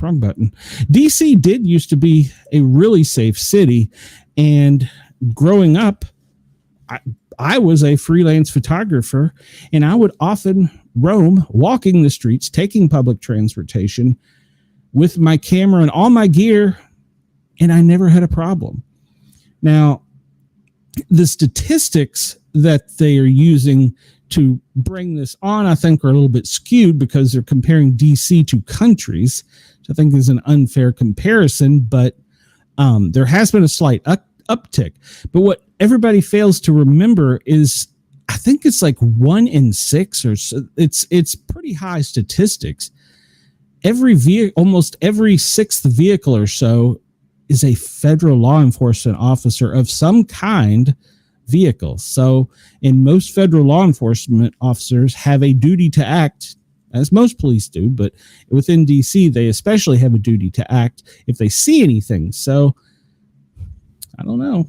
wrong button. DC did used to be a really safe city, and growing up, I was a freelance photographer, and I would often roam, walking the streets, taking public transportation with my camera and all my gear, and I never had a problem. Now, the statistics that they are using to bring this on, I think, are a little bit skewed because they're comparing DC to countries, which I think is an unfair comparison, but there has been a slight uptick. But what everybody fails to remember is, I think it's like 1 in 6 or so. It's pretty high statistics. Almost every 6th vehicle or so is a federal law enforcement officer of some kind vehicle. So, and most federal law enforcement officers have a duty to act, as most police do, but within DC, they especially have a duty to act if they see anything. So, I don't know.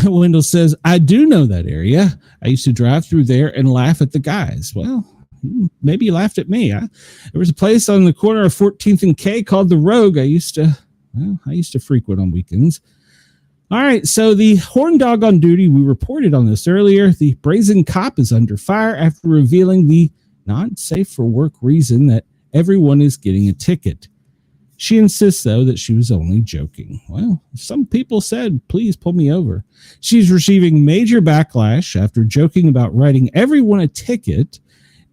Wendell says, I do know that area. I used to drive through there and laugh at the guys. Well, maybe you laughed at me. There was a place on the corner of 14th and K called The Rogue. I used to frequent on weekends. All right, so the horn dog on duty, we reported on this earlier. The brazen cop is under fire after revealing the not safe for work reason that everyone is getting a ticket. She insists, though, that she was only joking. Well, some people said, please pull me over. She's receiving major backlash after joking about writing everyone a ticket.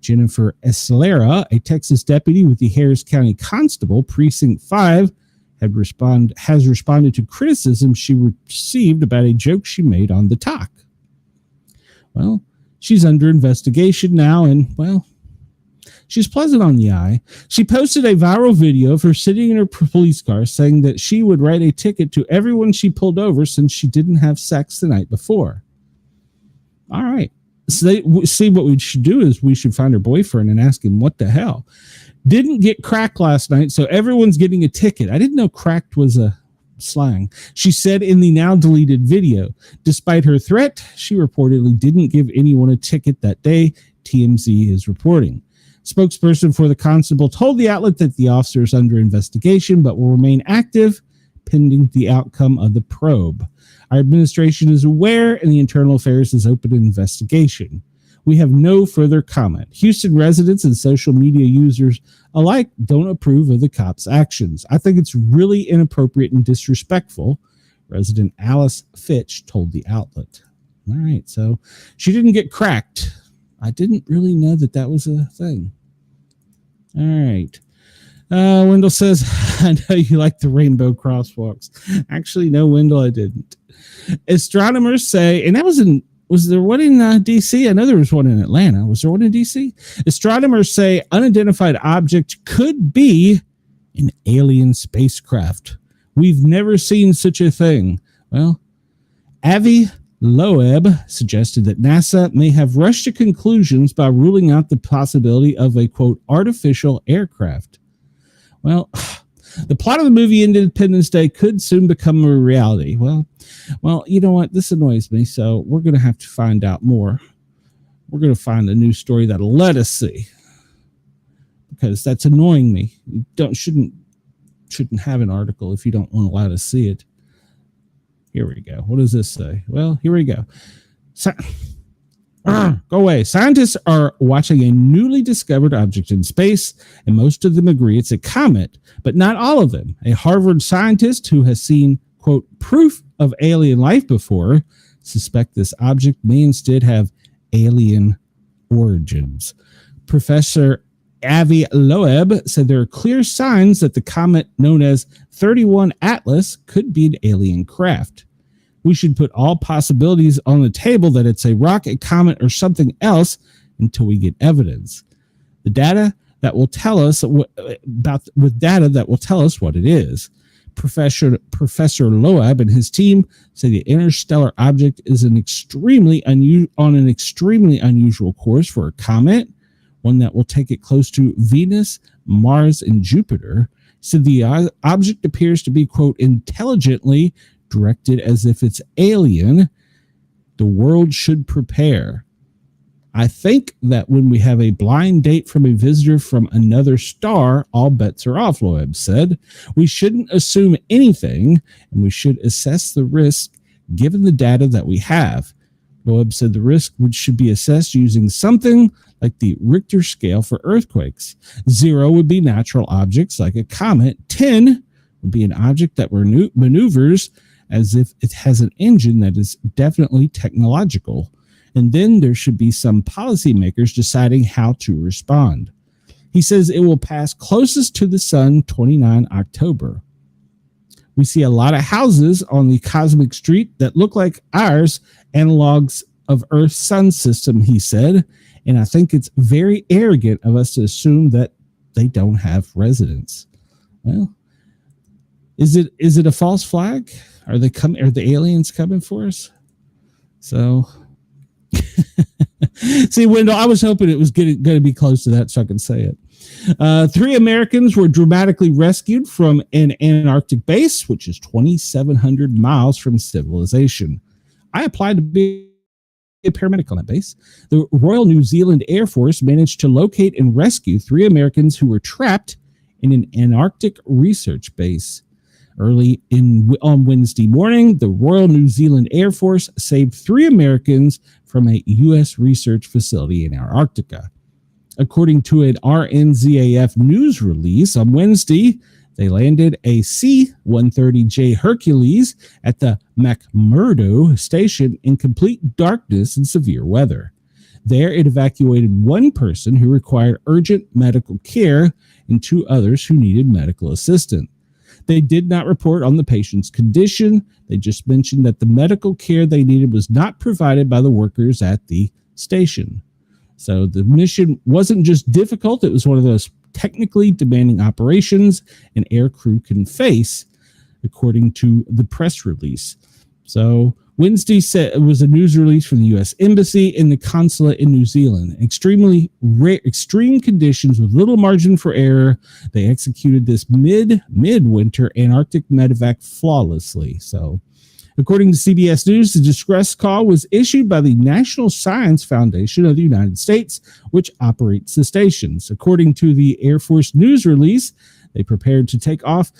Jennifer Escalera, a Texas deputy with the Harris County Constable, Precinct 5, has responded to criticism she received about a joke she made on the talk. Well, she's under investigation now, and, well, She's pleasant on the eye. She posted a viral video of her sitting in her police car saying that she would write a ticket to everyone she pulled over since she didn't have sex the night before. All right. So see, what we should do is we should find her boyfriend and ask him what the hell. Didn't get cracked last night, so everyone's getting a ticket. I didn't know cracked was a slang. She said in the now deleted video. Despite her threat, she reportedly didn't give anyone a ticket that day, TMZ is reporting. Spokesperson for the constable told the outlet that the officer is under investigation but will remain active pending the outcome of the probe. Our administration is aware and the Internal Affairs has opened an investigation. We have no further comment. Houston residents and social media users alike don't approve of the cops' actions. I think it's really inappropriate and disrespectful, resident Alice Fitch told the outlet. All right, so she didn't get cracked. I didn't really know that that was a thing. All right. Wendell says, I know you like the rainbow crosswalks. Actually, no, Wendell, I didn't. Astronomers say, and that was there one in D.C.? I know there was one in Atlanta. Was there one in D.C.? Astronomers say unidentified object could be an alien spacecraft. We've never seen such a thing. Well, Avi Loeb suggested that NASA may have rushed to conclusions by ruling out the possibility of a, quote, artificial aircraft. Well, the plot of the movie Independence Day could soon become a reality. Well, you know what? This annoys me, so we're going to have to find out more. We're going to find a new story that'll let us see, because that's annoying me. You shouldn't have an article if you don't want to let us see it. Here we go. What does this say? Well, here we go. Go away. Scientists are watching a newly discovered object in space, and most of them agree it's a comet, but not all of them. A Harvard scientist who has seen, quote, proof of alien life before, suspect this object may instead have alien origins. Professor Avi Loeb said there are clear signs that the comet known as 31 Atlas could be an alien craft. We should put all possibilities on the table that it's a rock, a comet, or something else until we get evidence. The data that will tell us what it is. Professor Loeb and his team say the interstellar object is on an extremely unusual course for a comet, one that will take it close to Venus, Mars, and Jupiter. So the object appears to be, quote, intelligently directed as if it's alien. The world should prepare. I think that when we have a blind date from a visitor from another star, all bets are off, Loeb said. We shouldn't assume anything, and we should assess the risk given the data that we have. Loeb said the risk should be assessed using something like the Richter scale for earthquakes. 0 would be natural objects like a comet. 10 would be an object that maneuvers as if it has an engine that is definitely technological. And then there should be some policymakers deciding how to respond. He says it will pass closest to the sun 29 October. We see a lot of houses on the cosmic street that look like ours, analogs of Earth's sun system, he said. And I think it's very arrogant of us to assume that they don't have residents. Well, is it a false flag? Are the aliens coming for us? So, see, Wendell, I was hoping it was going to be close to that so I can say it. 3 Americans were dramatically rescued from an Antarctic base, which is 2,700 miles from civilization. I applied to be a paramedic on that base. The Royal New Zealand Air Force managed to locate and rescue 3 Americans who were trapped in an Antarctic research base. Early on Wednesday morning, the Royal New Zealand Air Force saved 3 Americans from a U.S. research facility in Antarctica. According to an RNZAF news release on Wednesday, they landed a C-130J Hercules at the McMurdo station in complete darkness and severe weather. There, it evacuated 1 person who required urgent medical care and 2 others who needed medical assistance. They did not report on the patient's condition. They just mentioned that the medical care they needed was not provided by the workers at the station. So the mission wasn't just difficult, it was one of those technically demanding operations an air crew can face, according to the press release. So Wednesday said it was a news release from the U.S. Embassy and the consulate in New Zealand. Extreme conditions with little margin for error. They executed this mid-winter Antarctic medevac flawlessly. So, according to CBS News, the distress call was issued by the National Science Foundation of the United States, which operates the stations. According to the Air Force news release, they prepared to take off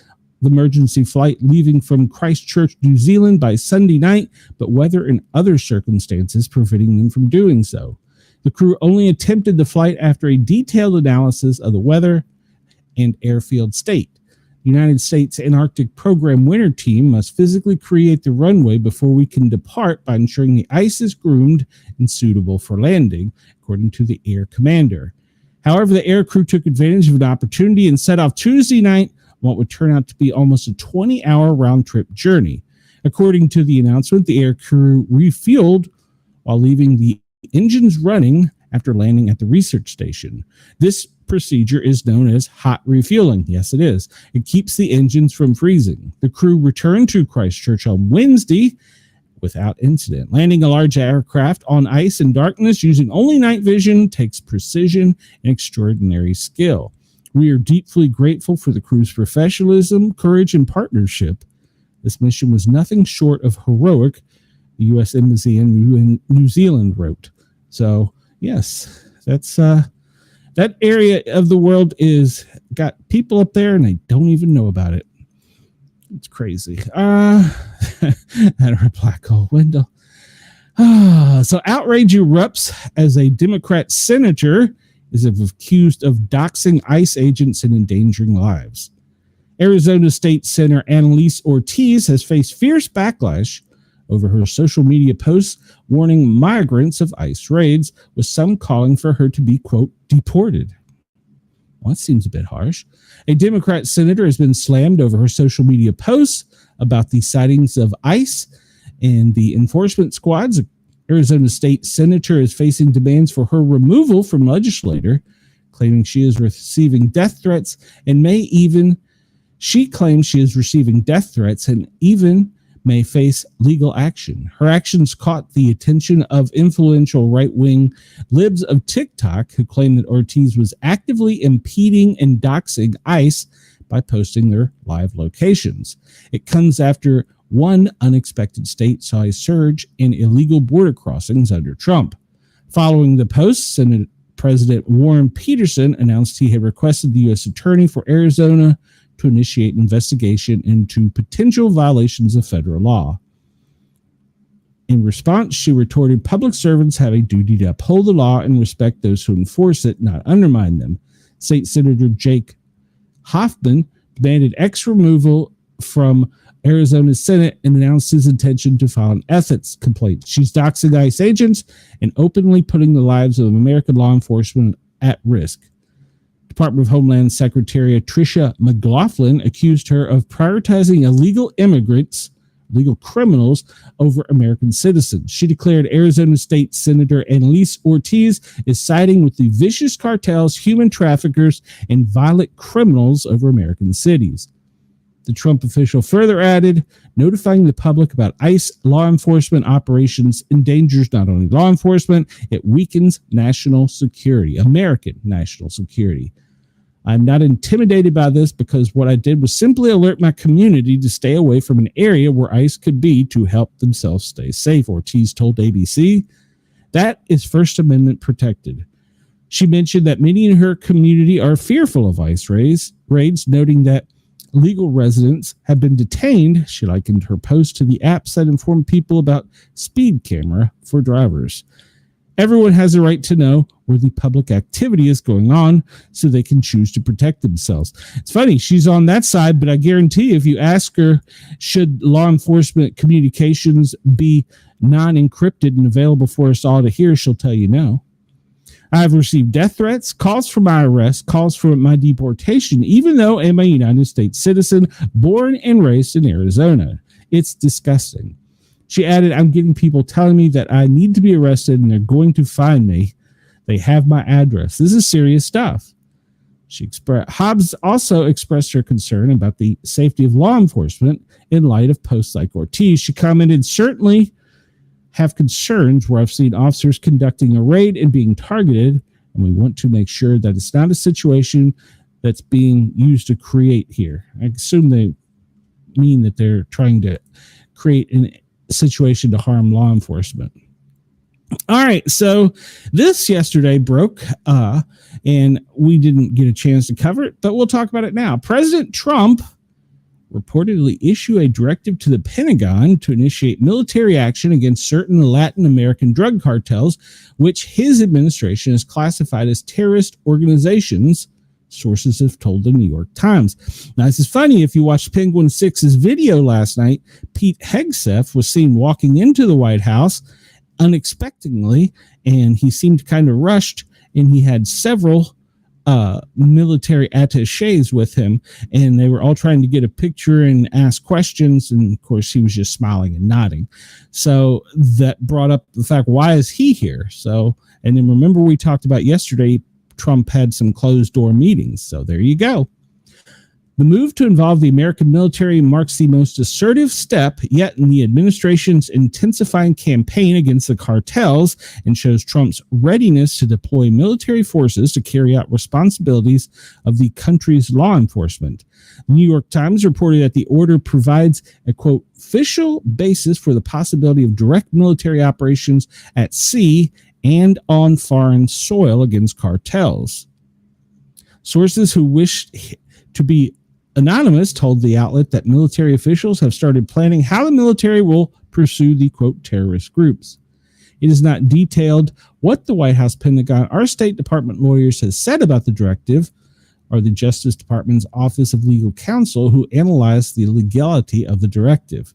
the emergency flight leaving from Christchurch, New Zealand by Sunday night, but weather and other circumstances preventing them from doing so. The crew only attempted the flight after a detailed analysis of the weather and airfield state. The United States Antarctic Program Winter Team must physically create the runway before we can depart by ensuring the ice is groomed and suitable for landing, according to the air commander. However, the air crew took advantage of an opportunity and set off Tuesday night what would turn out to be almost a 20-hour round-trip journey. According to the announcement, the air crew refueled while leaving the engines running after landing at the research station. This procedure is known as hot refueling. Yes, it is. It keeps the engines from freezing. The crew returned to Christchurch on Wednesday without incident. Landing a large aircraft on ice and darkness using only night vision takes precision and extraordinary skill. We are deeply grateful for the crew's professionalism, courage, and partnership. This mission was nothing short of heroic, the U.S. Embassy in New Zealand wrote. So, yes, that's that area of the world is got people up there and they don't even know about it. It's crazy. And our black hole window. So outrage erupts as a Democrat senator is accused of doxing ICE agents and endangering lives. Arizona State Senator Annalise Ortiz has faced fierce backlash over her social media posts warning migrants of ICE raids, with some calling for her to be, quote, deported. Well, that seems a bit harsh. A Democrat senator has been slammed over her social media posts about the sightings of ICE and the enforcement squads. Arizona State Senator is facing demands for her removal from legislature, claiming she is receiving death threats and she claims she is receiving death threats and even may face legal action. Her actions caught the attention of influential right-wing libs of TikTok who claim that Ortiz was actively impeding and doxing ICE by posting their live locations. It comes after one unexpected state saw a surge in illegal border crossings under Trump. Following the post, Senate President Warren Peterson announced he had requested the U.S. Attorney for Arizona to initiate an investigation into potential violations of federal law. In response, she retorted, public servants have a duty to uphold the law and respect those who enforce it, not undermine them. State Senator Jake Hoffman demanded X removal from Arizona's Senate and announced his intention to file an ethics complaint. She's doxing ICE agents and openly putting the lives of American law enforcement at risk. Department of Homeland Secretary Tricia McLaughlin accused her of prioritizing illegal criminals over American citizens. She declared Arizona State Senator Annalise Ortiz is siding with the vicious cartels, human traffickers, and violent criminals over American cities. The Trump official further added, notifying the public about ICE law enforcement operations endangers not only law enforcement, it weakens national security, American national security. I'm not intimidated by this because what I did was simply alert my community to stay away from an area where ICE could be to help themselves stay safe, Ortiz told ABC. That is First Amendment protected. She mentioned that many in her community are fearful of ICE raids, noting that legal residents have been detained. She likened her post to the apps that inform people about speed camera for drivers. Everyone has a right to know where the public activity is going on so they can choose to protect themselves. It's funny, she's on that side, but I guarantee if you ask her, should law enforcement communications be non-encrypted and available for us all to hear, she'll tell you no. I've received death threats, calls for my arrest, calls for my deportation, even though I'm a United States citizen born and raised in Arizona. It's disgusting. She added, I'm getting people telling me that I need to be arrested and they're going to find me. They have my address. This is serious stuff. Hobbs also expressed her concern about the safety of law enforcement in light of posts like Ortiz. She commented, certainly have concerns where I've seen officers conducting a raid and being targeted, and we want to make sure that it's not a situation that's being used to create here. I assume they mean that they're trying to create a situation to harm law enforcement. All right, so this yesterday broke, and we didn't get a chance to cover it, but we'll talk about it now. President Trump reportedly issued a directive to the Pentagon to initiate military action against certain Latin American drug cartels, which his administration has classified as terrorist organizations, sources have told the New York Times. Now, this is funny. If you watched Penguin 6's video last night, Pete Hegseth was seen walking into the White House unexpectedly, and he seemed kind of rushed, and he had several military attaches with him, and they were all trying to get a picture and ask questions, and of course he was just smiling and nodding. So that brought up the fact, why is he here? So, and then remember we talked about yesterday, Trump had some closed door meetings. So there you go. The move to involve the American military marks the most assertive step yet in the administration's intensifying campaign against the cartels and shows Trump's readiness to deploy military forces to carry out responsibilities of the country's law enforcement. The New York Times reported that the order provides a, quote, official basis for the possibility of direct military operations at sea and on foreign soil against cartels. Sources who wish to be anonymous told the outlet that military officials have started planning how the military will pursue the, quote, terrorist groups. It is not detailed what the White House, Pentagon, or State Department lawyers has said about the directive, or the Justice Department's Office of Legal Counsel, who analyzed the legality of the directive.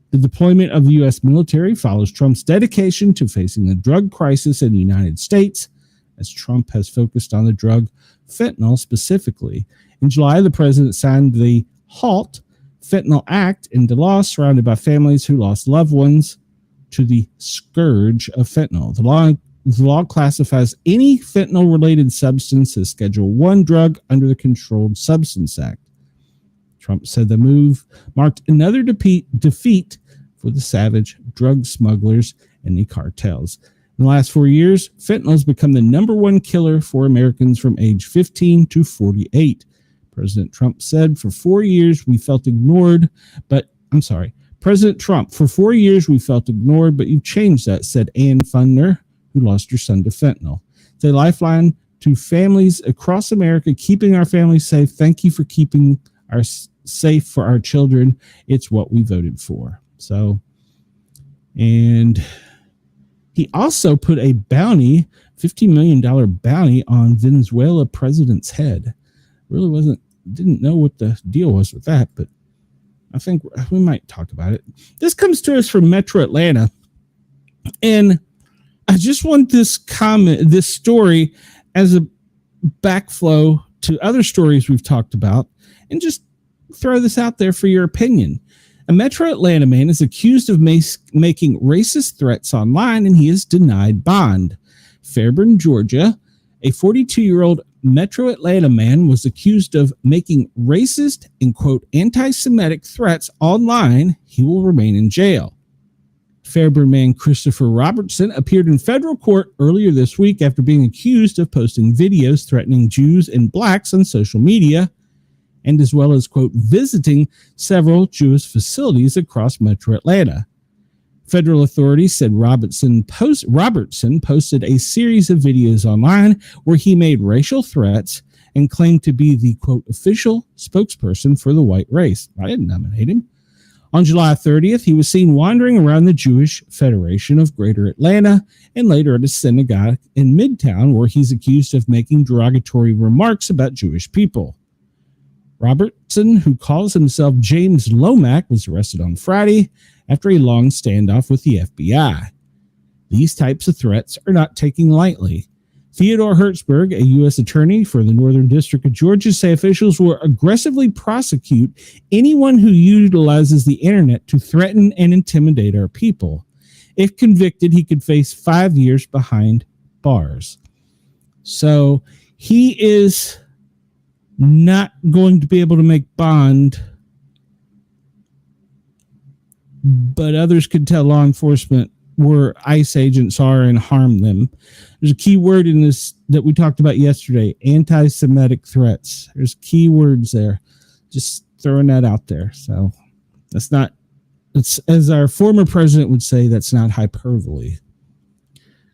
The deployment of the U.S. military follows Trump's dedication to facing the drug crisis in the United States, as Trump has focused on the drug fentanyl specifically. In July, the president signed the HALT Fentanyl Act into law, surrounded by families who lost loved ones to the scourge of fentanyl. The law classifies any fentanyl-related substance as Schedule I drug under the Controlled Substance Act. Trump said the move marked another defeat for the savage drug smugglers and the cartels. In the last 4 years, fentanyl has become the number one killer for Americans from age 15 to 48. President Trump said, for 4 years, we felt ignored, President Trump, for 4 years, we felt ignored, but you've changed that, said Ann Fundner, who lost her son to fentanyl. It's a lifeline to families across America, keeping our families safe. Thank you for keeping our safe for our children. It's what we voted for. So, and he also put a bounty, $50 million bounty on Venezuela president's head. Really didn't know what the deal was with that, but I think we might talk about it. This comes to us from Metro Atlanta, and I just want this story as a backflow to other stories we've talked about, and just throw this out there for your opinion. A Metro Atlanta man is accused of making racist threats online, and he is denied bond. Fairburn, Georgia, a 42-year-old Metro Atlanta man was accused of making racist and, quote, anti-Semitic threats online. He will remain in jail. Fairburn man Christopher Robertson appeared in federal court earlier this week after being accused of posting videos threatening Jews and blacks on social media, and as well as, quote, visiting several Jewish facilities across Metro Atlanta. Federal authorities said Robertson posted a series of videos online where he made racial threats and claimed to be the, quote, official spokesperson for the white race. I didn't nominate him. On July 30th, he was seen wandering around the Jewish Federation of Greater Atlanta and later at a synagogue in Midtown, where he's accused of making derogatory remarks about Jewish people. Robertson, who calls himself James Lomack, was arrested on Friday after a long standoff with the FBI. These types of threats are not taken lightly. Theodore Hertzberg, a U.S. attorney for the Northern District of Georgia, say officials will aggressively prosecute anyone who utilizes the internet to threaten and intimidate our people. If convicted, he could face 5 years behind bars. So he is not going to be able to make bond, but others could tell law enforcement where ICE agents are and harm them. There's a key word in this that we talked about yesterday, anti-Semitic threats. There's key words there. Just throwing that out there. So that's not, it's, as our former president would say, that's not hyperbole.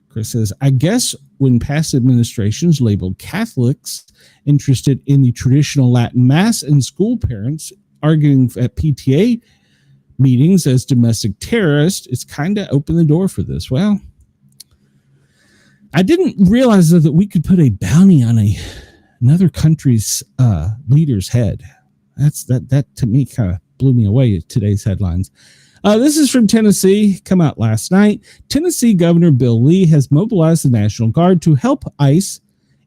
Chris says, I guess when past administrations labeled Catholics interested in the traditional Latin Mass and school parents arguing at PTA meetings as domestic terrorists, it's kind of opened the door for this. Well, I didn't realize though that we could put a bounty on another country's leader's head. That to me kind of blew me away at today's headlines. This is from Tennessee, come out last night. Tennessee Governor Bill Lee has mobilized the National Guard to help ICE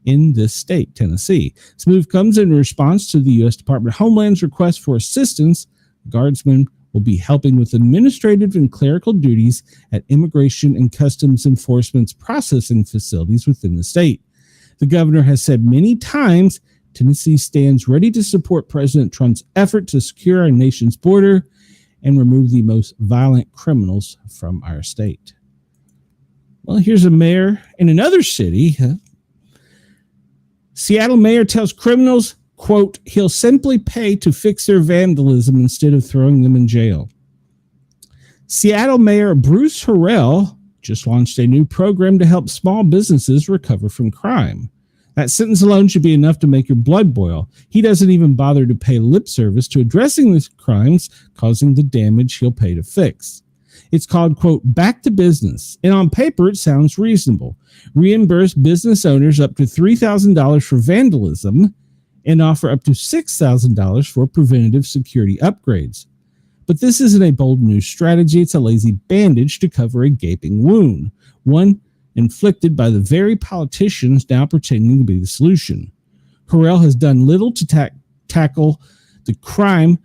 in this state, Tennessee. This move comes in response to the U.S. Department of Homeland's request for assistance. Guardsmen will be helping with administrative and clerical duties at Immigration and Customs Enforcement's processing facilities within the state. The governor has said many times Tennessee stands ready to support President Trump's effort to secure our nation's border and remove the most violent criminals from our state. Well, here's a mayor in another city. Seattle mayor tells criminals, quote, he'll simply pay to fix their vandalism instead of throwing them in jail. Seattle Mayor Bruce Harrell just launched a new program to help small businesses recover from crime. That sentence alone should be enough to make your blood boil. He doesn't even bother to pay lip service to addressing the crimes causing the damage he'll pay to fix. It's called, quote, back to business. And on paper, it sounds reasonable. Reimburse business owners up to $3,000 for vandalism and offer up to $6,000 for preventative security upgrades. But this isn't a bold new strategy. It's a lazy bandage to cover a gaping wound, one inflicted by the very politicians now pretending to be the solution. Harrell has done little to tackle the crime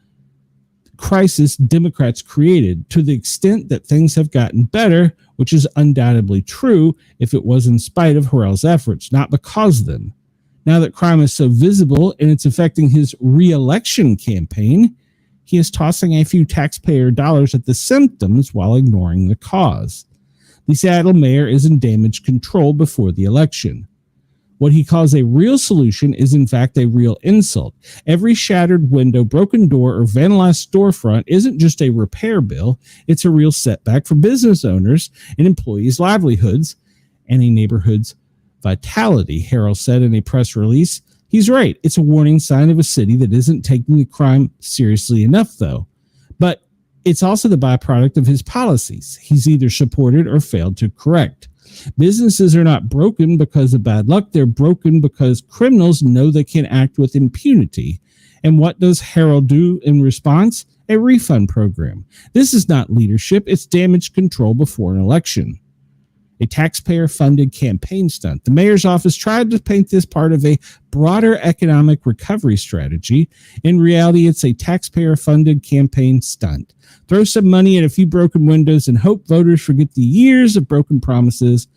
crisis Democrats created, to the extent that things have gotten better, which is undoubtedly true if it was in spite of Harrell's efforts, not because of them. Now that crime is so visible and it's affecting his re-election campaign, he is tossing a few taxpayer dollars at the symptoms while ignoring the cause. The Seattle mayor is in damage control before the election. What he calls a real solution is in fact a real insult. Every shattered window, broken door, or vandalized storefront isn't just a repair bill. It's a real setback for business owners and employees' livelihoods and a neighborhood's vitality, Harrell said in a press release. He's right. It's a warning sign of a city that isn't taking the crime seriously enough, though. But it's also the byproduct of his policies he's either supported or failed to correct. Businesses are not broken because of bad luck. They're broken because criminals know they can act with impunity. And what does Harrell do in response? A refund program. This is not leadership. It's damage control before an election. A taxpayer-funded campaign stunt. The mayor's office tried to paint this part of a broader economic recovery strategy. In reality, it's a taxpayer-funded campaign stunt. Throw some money at a few broken windows and hope voters forget the years of broken promises.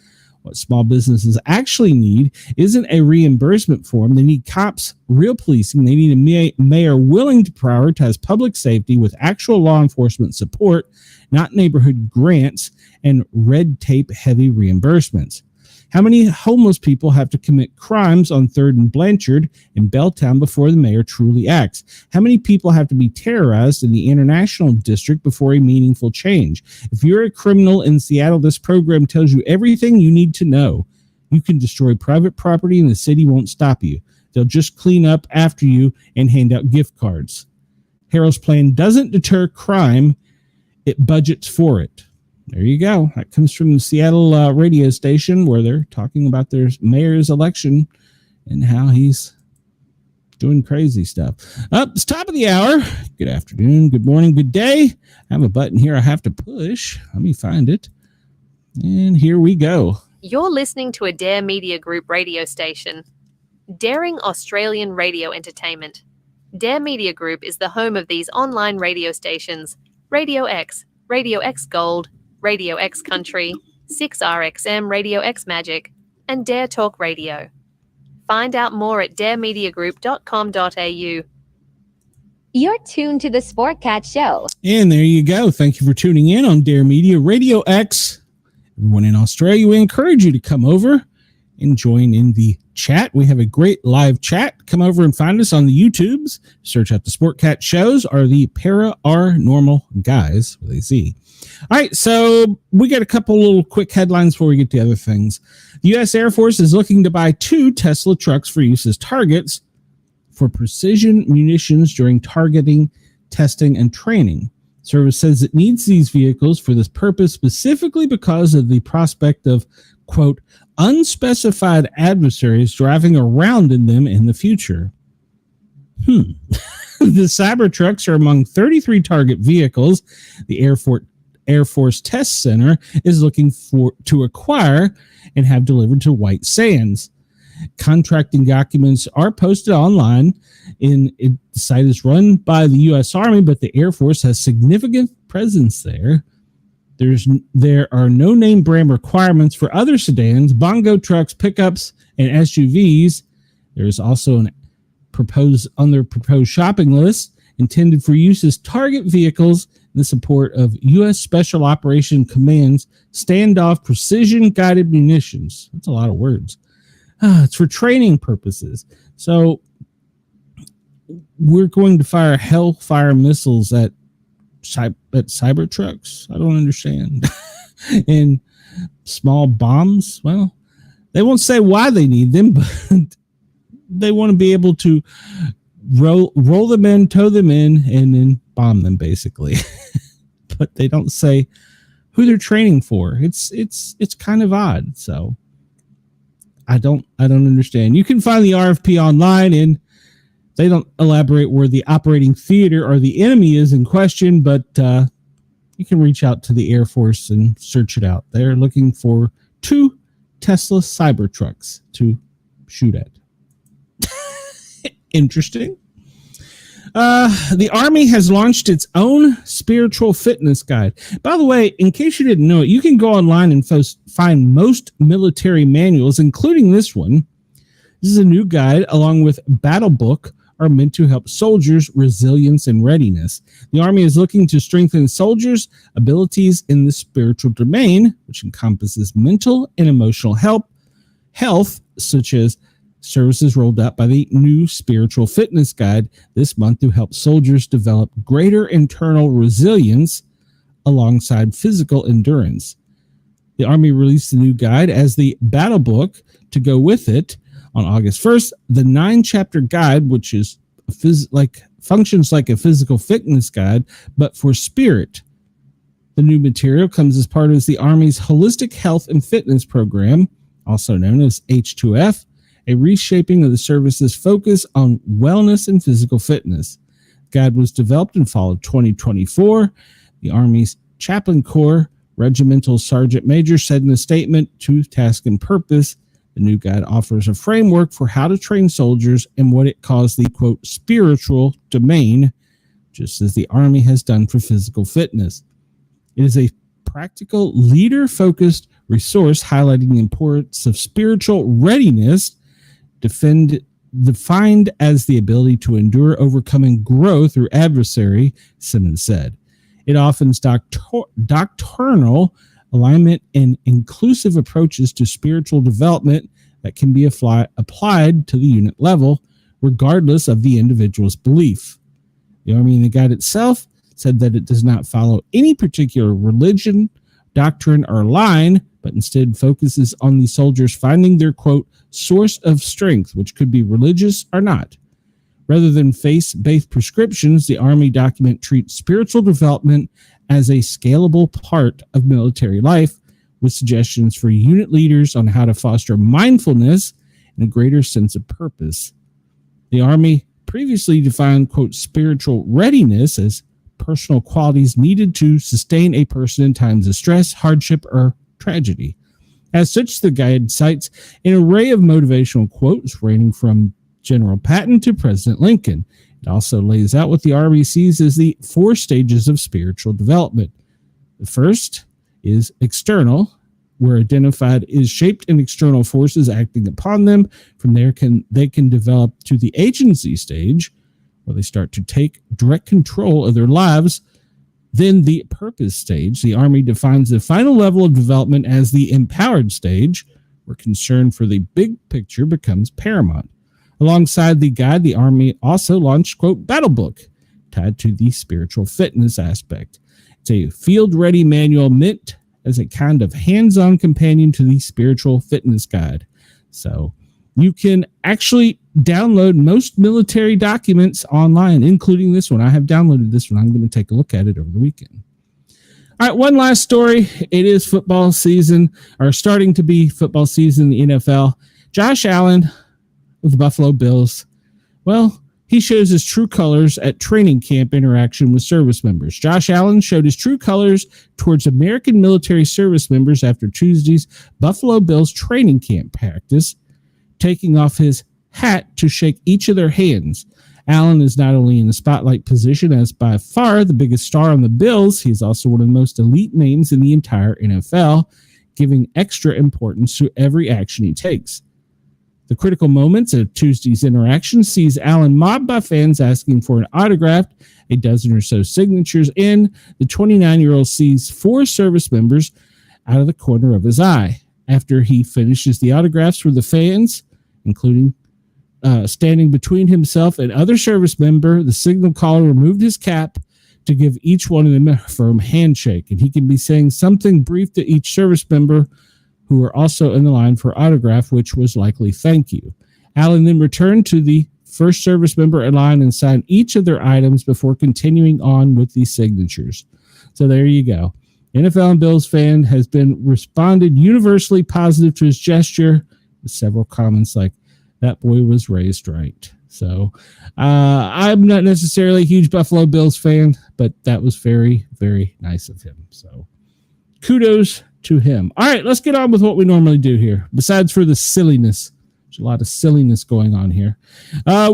What small businesses actually need isn't a reimbursement form. They need cops, real policing. They need a mayor willing to prioritize public safety with actual law enforcement support, not neighborhood grants and red tape heavy reimbursements. How many homeless people have to commit crimes on 3rd and Blanchard in Belltown before the mayor truly acts? How many people have to be terrorized in the International District before a meaningful change? If you're a criminal in Seattle, this program tells you everything you need to know. You can destroy private property and the city won't stop you. They'll just clean up after you and hand out gift cards. Harrell's plan doesn't deter crime. It budgets for it. There you go. That comes from the Seattle radio station where they're talking about their mayor's election and how he's doing crazy stuff. It's top of the hour. Good afternoon, good morning, good day. I have a button here I have to push. Let me find it. And here we go. You're listening to a Dare Media Group radio station. Daring Australian Radio Entertainment. Dare Media Group is the home of these online radio stations: Radio X Gold, Radio X Country, 6RXM Radio X Magic, and Dare Talk Radio. Find out more at daremediagroup.com.au. You're tuned to the Sportcat Show. And there you go. Thank you for tuning in on Dare Media Radio X. Everyone in Australia, we encourage you to come over and join in the chat. We have a great live chat. Come over and find us on the YouTubes. Search out the Sportcat shows or the Paranormal Guys with a Z. All right, so we got a couple little quick headlines before we get to other things. The U.S. Air Force is looking to buy 2 Tesla trucks for use as targets for precision munitions during targeting, testing, and training. Service says it needs these vehicles for this purpose specifically because of the prospect of, quote, unspecified adversaries driving around in them in the future. The Cybertrucks are among 33 target vehicles the Air Force Test Center is looking to acquire and have delivered to White Sands. Contracting documents are posted online. The site is run by the U.S. Army, but the Air Force has significant presence there. There are no name brand requirements for other sedans, bongo trucks, pickups, and SUVs. There is also on their proposed shopping list intended for use as target vehicles in the support of U.S. Special Operation Command's standoff precision guided munitions. That's a lot of words. It's for training purposes. So we're going to fire Hellfire missiles at Cybertrucks. I don't understand. And small bombs. Well, they won't say why they need them, but they want to be able to roll them in, tow them in, and then bomb them, basically. But they don't say who they're training for. It's kind of odd. So I don't understand. You can find the RFP online, and they don't elaborate where the operating theater or the enemy is in question, but you can reach out to the Air Force and search it out. They're looking for 2 Tesla Cybertrucks to shoot at. Interesting. The Army has launched its own spiritual fitness guide. By the way, in case you didn't know it, you can go online and find most military manuals, including this one. This is a new guide, along with Battle Book, are meant to help soldiers' resilience and readiness. The Army is looking to strengthen soldiers' abilities in the spiritual domain, which encompasses mental and emotional health, such as services rolled out by the new Spiritual Fitness Guide this month to help soldiers develop greater internal resilience alongside physical endurance. The Army released the new guide as the Battle Book to go with it on August 1st. The 9-chapter guide, which is functions like a physical fitness guide, but for spirit. The new material comes as part of the Army's Holistic Health and Fitness Program, also known as H2F, a reshaping of the service's focus on wellness and physical fitness. The guide was developed in fall of 2024. The Army's Chaplain Corps Regimental Sergeant Major said in a statement, to task and purpose, the new guide offers a framework for how to train soldiers in what it calls the, quote, spiritual domain, just as the Army has done for physical fitness. It is a practical, leader-focused resource highlighting the importance of spiritual readiness, defined as the ability to endure, overcoming growth through adversary, Simmons said. It offers doctrinal alignment and inclusive approaches to spiritual development that can be applied to the unit level, regardless of the individual's belief. The Army in the guide itself said that it does not follow any particular religion, doctrine, or line, but instead focuses on the soldiers finding their, quote, source of strength, which could be religious or not. Rather than faith-based prescriptions, the Army document treats spiritual development as a scalable part of military life, with suggestions for unit leaders on how to foster mindfulness and a greater sense of purpose. The Army previously defined, quote, spiritual readiness as personal qualities needed to sustain a person in times of stress, hardship, or tragedy. As such, the guide cites an array of motivational quotes ranging from General Patton to President Lincoln. It also lays out what the Army sees as the 4 stages of spiritual development. The first is external, were identified is shaped in external forces acting upon them. From there, they can develop to the agency stage, where they start to take direct control of their lives. Then the purpose stage. The Army defines the final level of development as the empowered stage, where concern for the big picture becomes paramount. Alongside the guide, the Army also launched, quote, battle book, tied to the spiritual fitness aspect. It's a field-ready manual meant as a kind of hands-on companion to the spiritual fitness guide. So you can actually download most military documents online, including this one. I have downloaded this one. I'm going to take a look at it over the weekend. All right, one last story. It is football season, or starting to be football season in the NFL. Josh Allen of the Buffalo Bills, well, he shows his true colors at training camp interaction with service members. Josh Allen showed his true colors towards American military service members after Tuesday's Buffalo Bills training camp practice, taking off his hat to shake each of their hands. Allen is not only in the spotlight position as by far the biggest star on the Bills, he's also one of the most elite names in the entire NFL, giving extra importance to every action he takes. The critical moments of Tuesday's interaction sees Allen mobbed by fans asking for an autograph, a dozen or so signatures in. The 29-year-old sees 4 service members out of the corner of his eye. After he finishes the autographs for the fans, including standing between himself and other service member, the signal caller removed his cap to give each one of them a firm handshake. And he can be saying something brief to each service member who were also in the line for autograph, which was likely thank you. Allen then returned to the first service member in line and signed each of their items before continuing on with the signatures. So there you go. NFL and Bills fan has been responded universally positive to his gesture, with several comments like, that boy was raised right. So I'm not necessarily a huge Buffalo Bills fan, but that was very, very nice of him. So kudos to him. All right, let's get on with what we normally do here. Besides for the silliness, there's a lot of silliness going on here.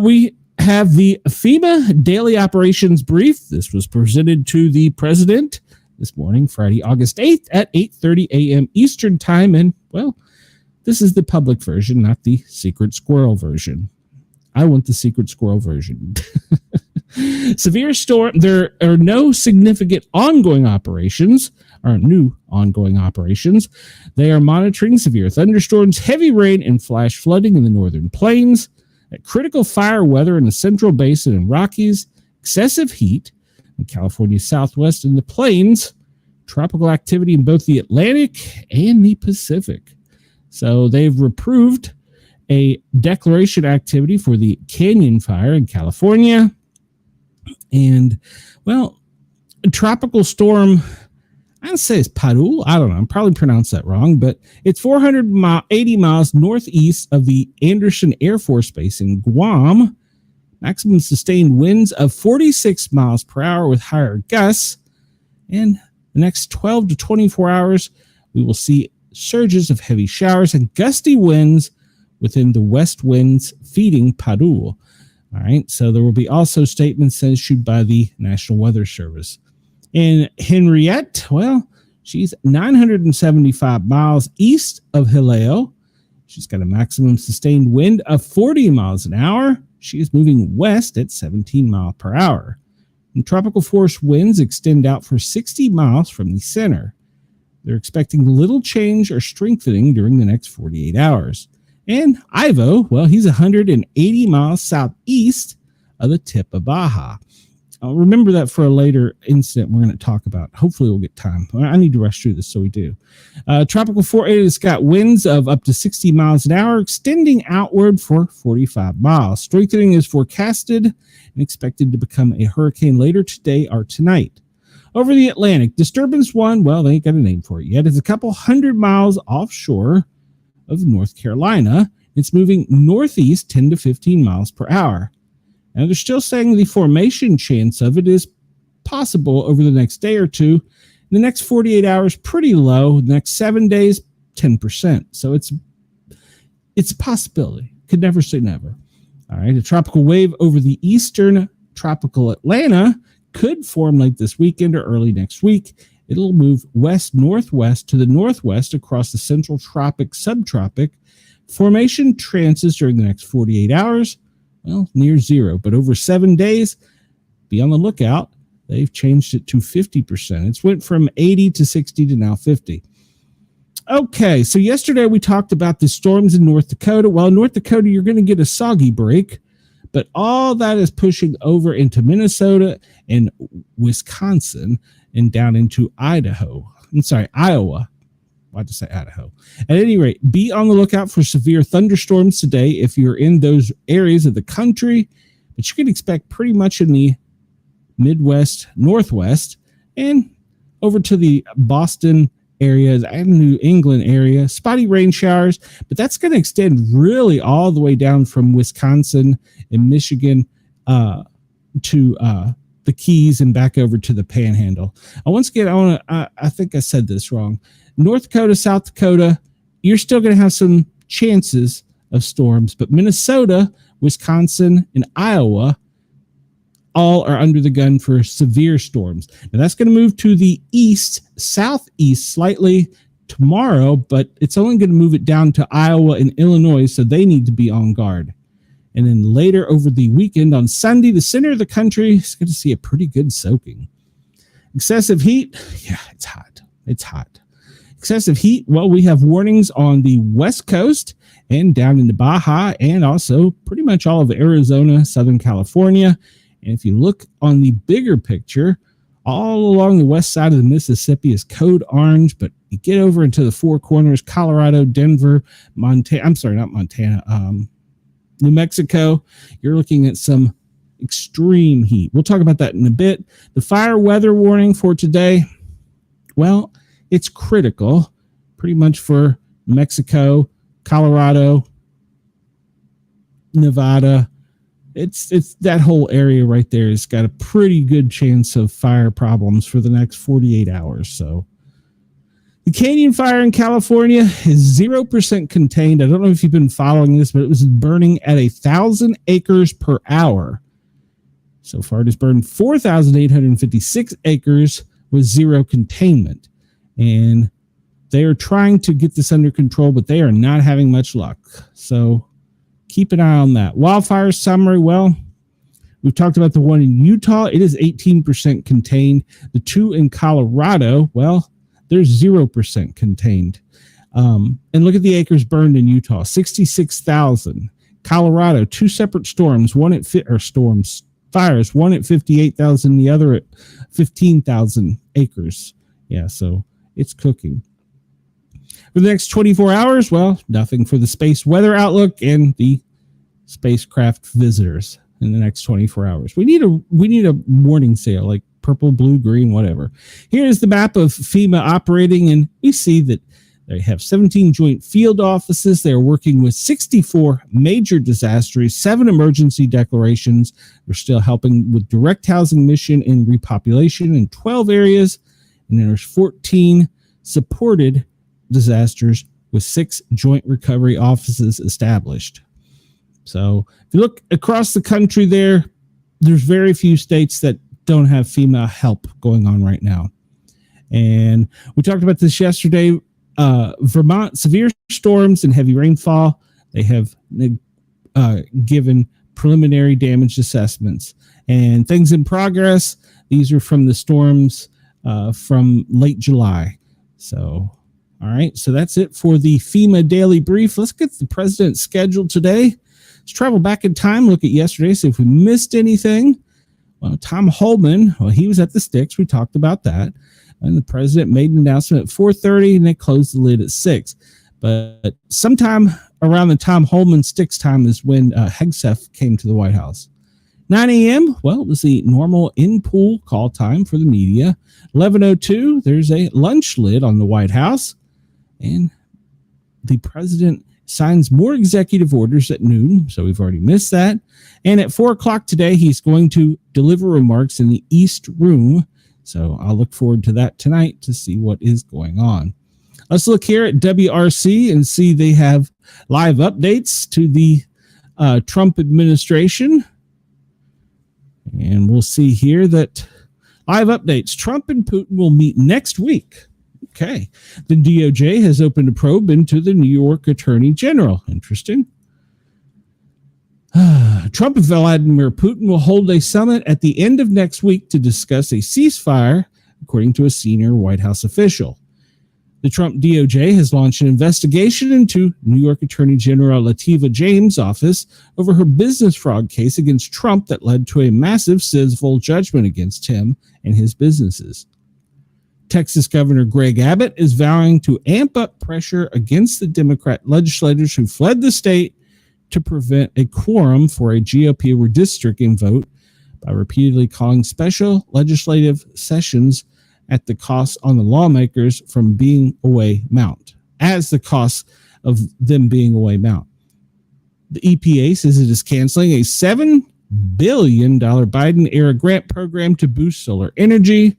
We have the FEMA Daily Operations Brief. This was presented to the president this morning, Friday, August 8th at 8:30 a.m. Eastern Time. And, well, this is the public version, not the secret squirrel version. I want the secret squirrel version. Severe storm. There are no significant ongoing operations or new ongoing operations. They are monitoring severe thunderstorms, heavy rain, and flash flooding in the northern plains, critical fire weather in the central basin and Rockies, excessive heat in California's southwest and the plains, tropical activity in both the Atlantic and the Pacific. So they've approved a declaration activity for the Canyon Fire in California. And, well, a tropical storm, I'd say it's Paru. I don't know. I'm probably pronounced that wrong, but it's 480 miles northeast of the Anderson Air Force Base in Guam. Maximum sustained winds of 46 miles per hour with higher gusts. And the next 12 to 24 hours, we will see surges of heavy showers and gusty winds within the west winds feeding Paru. All right, so there will be also statements issued by the National Weather Service. And Henriette, well, she's 975 miles east of Hileo. She's got a maximum sustained wind of 40 miles an hour. She is moving west at 17 miles per hour. And tropical force winds extend out for 60 miles from the center. They're expecting little change or strengthening during the next 48 hours. And Ivo, well, he's 180 miles southeast of the tip of Baja. I'll remember that for a later incident we're going to talk about. Hopefully we'll get time. I need to rush through this, so we do. Tropical force has got winds of up to 60 miles an hour, extending outward for 45 miles. Strengthening is forecasted and expected to become a hurricane later today or tonight. Over the Atlantic, Disturbance 1, well, they ain't got a name for it yet. It's a couple hundred miles offshore of North Carolina. It's moving northeast 10 to 15 miles per hour. Now, they're still saying the formation chance of it is possible over the next day or two. In the next 48 hours, pretty low. The next 7 days, 10%. So it's a possibility. Could never say never. All right, a tropical wave over the eastern tropical Atlanta could form late this weekend or early next week It'll move west-northwest to the northwest across the central tropic subtropic. Formation chances during the next 48 hours, well, near zero. But over 7 days, be on the lookout. They've changed it to 50%. It's went from 80 to 60 to now 50. Okay, so yesterday we talked about the storms in North Dakota. Well, in North Dakota, you're going to get a soggy break, but all that is pushing over into Minnesota and Wisconsin and down into Iowa. Why'd I say Idaho? At any rate, be on the lookout for severe thunderstorms today if you're in those areas of the country, but you can expect pretty much in the Midwest, Northwest, and over to the Boston areas and New England area, spotty rain showers, but that's going to extend really all the way down from Wisconsin and Michigan to the Keys and back over to the Panhandle. Once again, I think I said this wrong. North Dakota, South Dakota, you're still going to have some chances of storms, but Minnesota, Wisconsin, and Iowa all are under the gun for severe storms. Now that's going to move to the east, southeast slightly tomorrow, but it's only going to move it down to Iowa and Illinois, so they need to be on guard. And then later over the weekend on Sunday, the center of the country is going to see a pretty good soaking. Excessive heat, yeah, it's hot. It's hot. Excessive heat, well, we have warnings on the West Coast and down into Baja and also pretty much all of Arizona, Southern California. And if you look on the bigger picture, all along the west side of the Mississippi is code orange, but you get over into the Four Corners, Colorado, Denver, Montana, I'm sorry, not Montana, New Mexico, you're looking at some extreme heat. We'll talk about that in a bit. The fire weather warning for today, well, it's critical pretty much for Mexico, Colorado, Nevada. It's that whole area right there has got a pretty good chance of fire problems for the next 48 hours. So the canyon fire in California is 0% contained. I don't know if you've been following this, but it was burning at 1,000 acres per hour. So far, it has burned 4,856 acres with zero containment. And they are trying to get this under control, but they are not having much luck. So keep an eye on that. Wildfire summary, well, we've talked about the one in Utah. It is 18% contained. The two in Colorado, well, they're 0% contained. And look at the acres burned in Utah, 66,000. Colorado, two separate storms, fires, one at 58,000, the other at 15,000 acres. Yeah, so it's cooking. For the next 24 hours, well, nothing for the space weather outlook and the spacecraft visitors in the next 24 hours. We need a warning sail, like purple, blue, green, whatever. Here's the map of FEMA operating, and we see that they have 17 joint field offices. They're working with 64 major disasters, 7 emergency declarations. They're still helping with direct housing mission and repopulation in 12 areas. And then there's 14 supported disasters with 6 joint recovery offices established. So if you look across the country there's very few states that don't have FEMA help going on right now. And we talked about this yesterday. Vermont, severe storms and heavy rainfall. They have given preliminary damage assessments and things in progress. These are from the storms from late July. So, all right. So that's it for the FEMA Daily Brief. Let's get the president's schedule today. Let's travel back in time, look at yesterday, see if we missed anything. Well, Tom Holman, he was at the Sticks. We talked about that. And the president made an announcement at 4:30, and they closed the lid at 6. But sometime around the Tom Holman Sticks time is when Hegseth came to the White House. 9 a.m., well, it was the normal in-pool call time for the media. 11:02, there's a lunch lid on the White House. And the president signs more executive orders at noon, so we've already missed that. And at 4 o'clock today, he's going to deliver remarks in the East Room. So I'll look forward to that tonight to see what is going on. Let's look here at WRC and see they have live updates to the Trump administration. And we'll see here that Live updates. Trump and Putin will meet next week. Okay. The DOJ has opened a probe into the New York Attorney General. Interesting. Trump and Vladimir Putin will hold a summit at the end of next week to discuss a ceasefire, according to a senior White House official. The Trump DOJ has launched an investigation into New York Attorney General Letitia James' office over her business fraud case against Trump that led to a massive civil judgment against him and his businesses. Texas Governor Greg Abbott is vowing to amp up pressure against the Democrat legislators who fled the state to prevent a quorum for a GOP redistricting vote by repeatedly calling special legislative sessions at the cost on the lawmakers from being away mount, as the cost of them being away mount. The EPA says it is canceling a $7 billion Biden-era grant program to boost solar energy.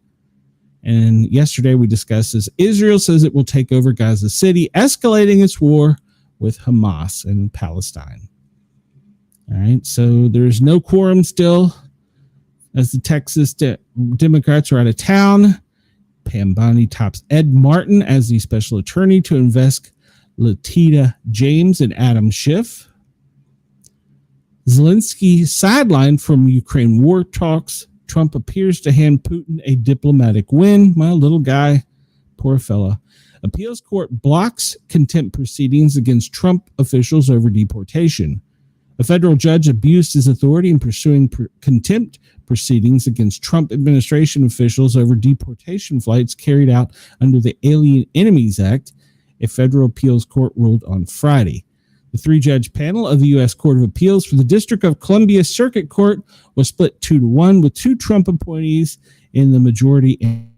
And yesterday we discussed this. Israel says it will take over Gaza City, escalating its war with Hamas and Palestine. All right, so there's no quorum still as the Texas Democrats are out of town. Pam Bondi tops Ed Martin as the special attorney to invest Letitia James and Adam Schiff. Zelensky sidelined from Ukraine war talks. Trump appears to hand Putin a diplomatic win. My little guy, poor fella. Appeals court blocks contempt proceedings against Trump officials over deportation. A federal judge abused his authority in pursuing contempt proceedings against Trump administration officials over deportation flights carried out under the Alien Enemies Act, a federal appeals court ruled on Friday. The three-judge panel of the U.S. Court of Appeals for the District of Columbia Circuit Court was split 2-1 with two Trump appointees in the majority and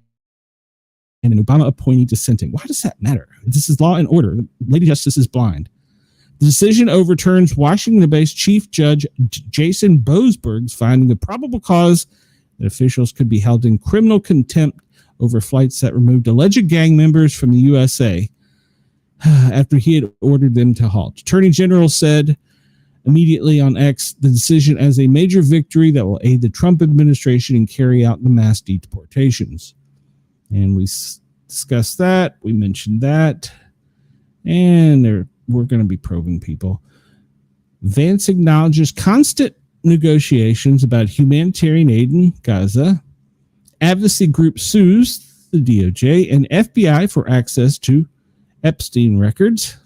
an Obama appointee dissenting. Why does that matter? This is law and order. The Lady Justice is blind. The decision overturns Washington-based Chief Judge Jason Boasberg's finding of probable cause that officials could be held in criminal contempt over flights that removed alleged gang members from the USA after he had ordered them to halt. Attorney General said immediately on X the decision as a major victory that will aid the Trump administration in carry out the mass deportations. And we discussed that. We mentioned that. And we're going to be probing people. Vance acknowledges constant negotiations about humanitarian aid in Gaza. Advocacy group sues the DOJ and FBI for access to Epstein records.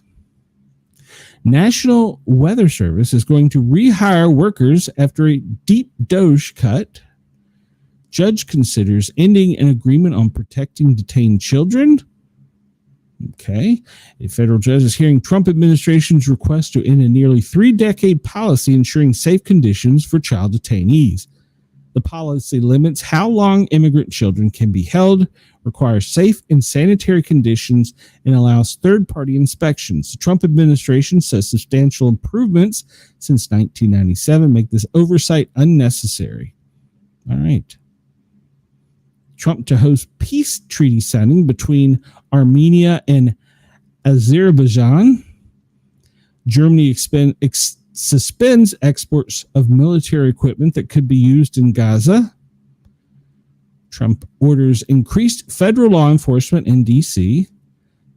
National Weather Service is going to rehire workers after a deep DOJ cut. Judge considers ending an agreement on protecting detained children. Okay. A federal judge is hearing Trump administration's request to end a nearly 3-decade policy ensuring safe conditions for child detainees. The policy limits how long immigrant children can be held, requires safe and sanitary conditions, and allows third-party inspections. The Trump administration says substantial improvements since 1997 make this oversight unnecessary. All right. Trump to host peace treaty signing between Armenia and Azerbaijan. Germany suspends exports of military equipment that could be used in Gaza. Trump orders increased federal law enforcement in D.C.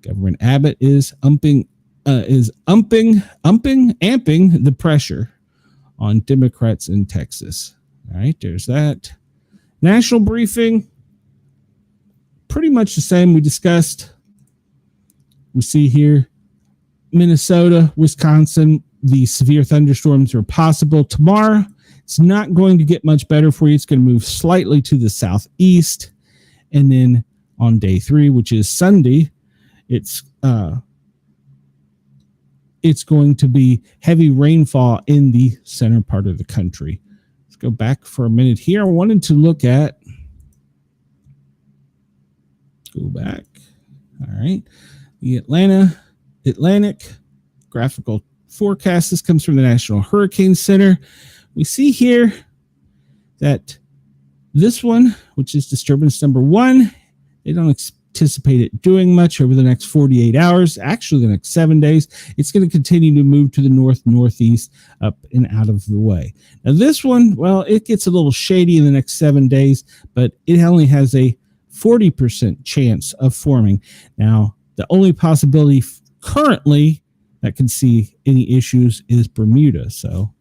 Governor Abbott is amping the pressure on Democrats in Texas. All right, there's that. National briefing. Pretty much the same we discussed. We see here Minnesota, Wisconsin, the severe thunderstorms are possible tomorrow. It's not going to get much better for you. It's going to move slightly to the southeast. And then on day 3, which is Sunday, it's going to be heavy rainfall in the center part of the country. Let's go back for a minute here. I wanted to look at Go back. All right. The Atlantic graphical forecast. This comes from the National Hurricane Center. We see here that this one, which is disturbance number 1, they don't anticipate it doing much over the next 48 hours. Actually, the next 7 days, it's going to continue to move to the northeast, up and out of the way. Now, this one, well, it gets a little shady in the next 7 days, but it only has a 40% chance of forming. Now, the only possibility currently that can see any issues is Bermuda. So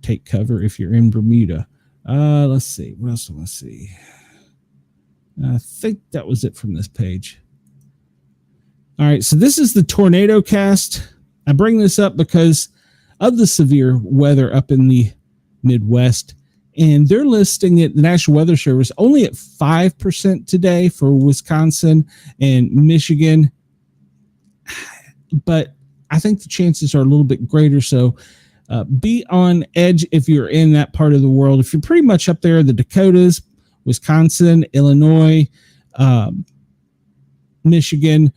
take cover if you're in Bermuda. Let's see. What else do I want to see? I think that was it from this page. All right, so this is the tornado cast. I bring this up because of the severe weather up in the Midwest, and they're listing it, the National Weather Service, only at 5% today for Wisconsin and Michigan. But I think the chances are a little bit greater, so be on edge if you're in that part of the world. If you're pretty much up there in the Dakotas, Wisconsin, Illinois, Michigan,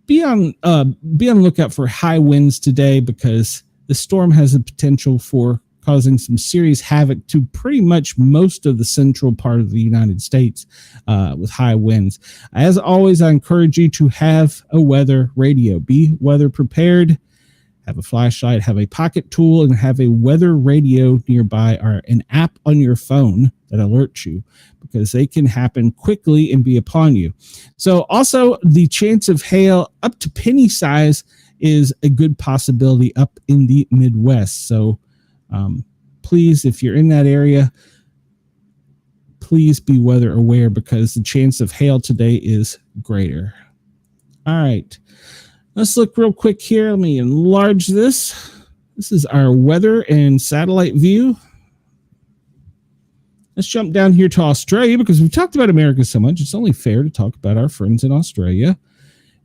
be on the lookout for high winds today, because the storm has the potential for causing some serious havoc to pretty much most of the central part of the United States with high winds. As always, I encourage you to have a weather radio. Be weather prepared. Have a flashlight, have a pocket tool, and have a weather radio nearby, or an app on your phone that alerts you, because they can happen quickly and be upon you. So also, the chance of hail up to penny size is a good possibility up in the Midwest. So please, if you're in that area, please be weather aware, because the chance of hail today is greater. All right. Let's look real quick here. Let me enlarge this. This is our weather and satellite view. Let's jump down here to Australia, because we've talked about America so much. It's only fair to talk about our friends in Australia.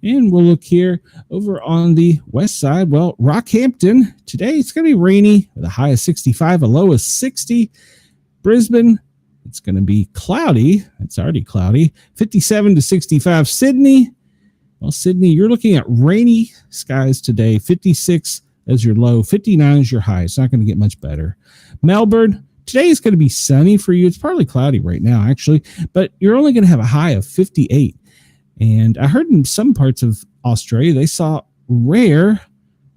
And we'll look here over on the west side. Well, Rockhampton, today it's going to be rainy with a high of 65, a low of 60. Brisbane, it's going to be cloudy. It's already cloudy. 57 to 65. Sydney, well, Sydney, you're looking at rainy skies today. 56 as your low, 59 as your high. It's not going to get much better. Melbourne, today is going to be sunny for you. It's partly cloudy right now, actually, but you're only going to have a high of 58. And I heard in some parts of Australia, they saw rare,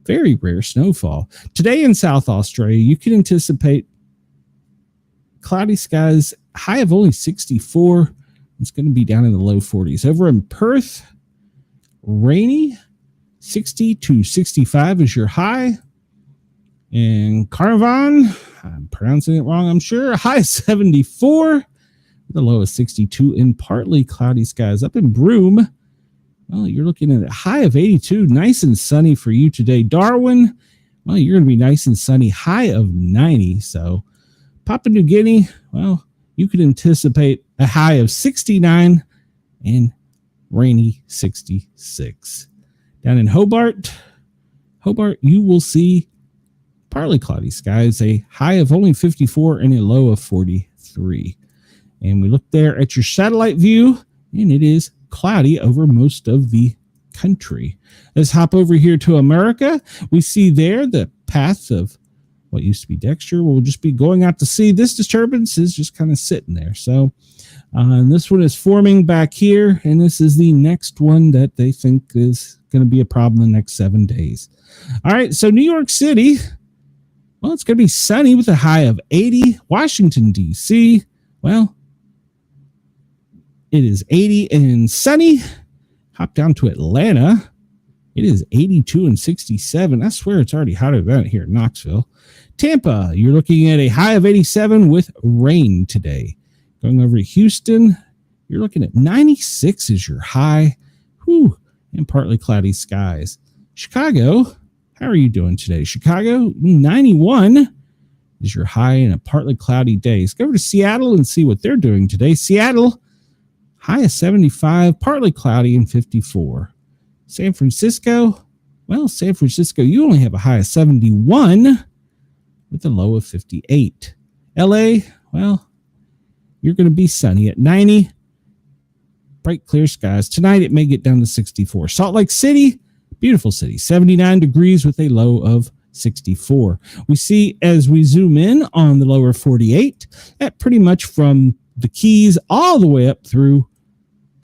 very rare snowfall. Today in South Australia, you can anticipate cloudy skies, high of only 64. It's going to be down in the low 40s. Over in Perth, rainy, 60 to 65 is your high. In Carnarvon, I'm pronouncing it wrong, I'm sure, high 74, the low of 62, and partly cloudy skies. Up in Broome, well, you're looking at a high of 82, nice and sunny for you today. Darwin, well, you're going to be nice and sunny, high of 90. So Papua New Guinea, well, you could anticipate a high of 69 and rainy 66. Down in Hobart, you will see partly cloudy skies, a high of only 54 and a low of 43. And we look there at your satellite view, and it is cloudy over most of the country. Let's hop over here to America. We see there the path of what used to be Dexter will just be going out to sea. This disturbance is just kind of sitting there. So and this one is forming back here, and this is the next one that they think is going to be a problem in the next 7 days. All right, so New York City, well, it's going to be sunny with a high of 80. Washington, D.C., well, it is 80 and sunny. Hop down to Atlanta. It is 82 and 67. I swear it's already hotter than it here in Knoxville. Tampa, you're looking at a high of 87 with rain today. Going over to Houston, you're looking at 96 is your high. Whew, and partly cloudy skies. Chicago, how are you doing today? Chicago, 91 is your high and a partly cloudy day. Let's go over to Seattle and see what they're doing today. Seattle, high of 75, partly cloudy and 54. San Francisco, well, San Francisco, you only have a high of 71 with a low of 58. LA, well, you're going to be sunny at 90. Bright, clear skies. Tonight, it may get down to 64. Salt Lake City, beautiful city, 79 degrees with a low of 64. We see as we zoom in on the lower 48, that pretty much from the Keys all the way up through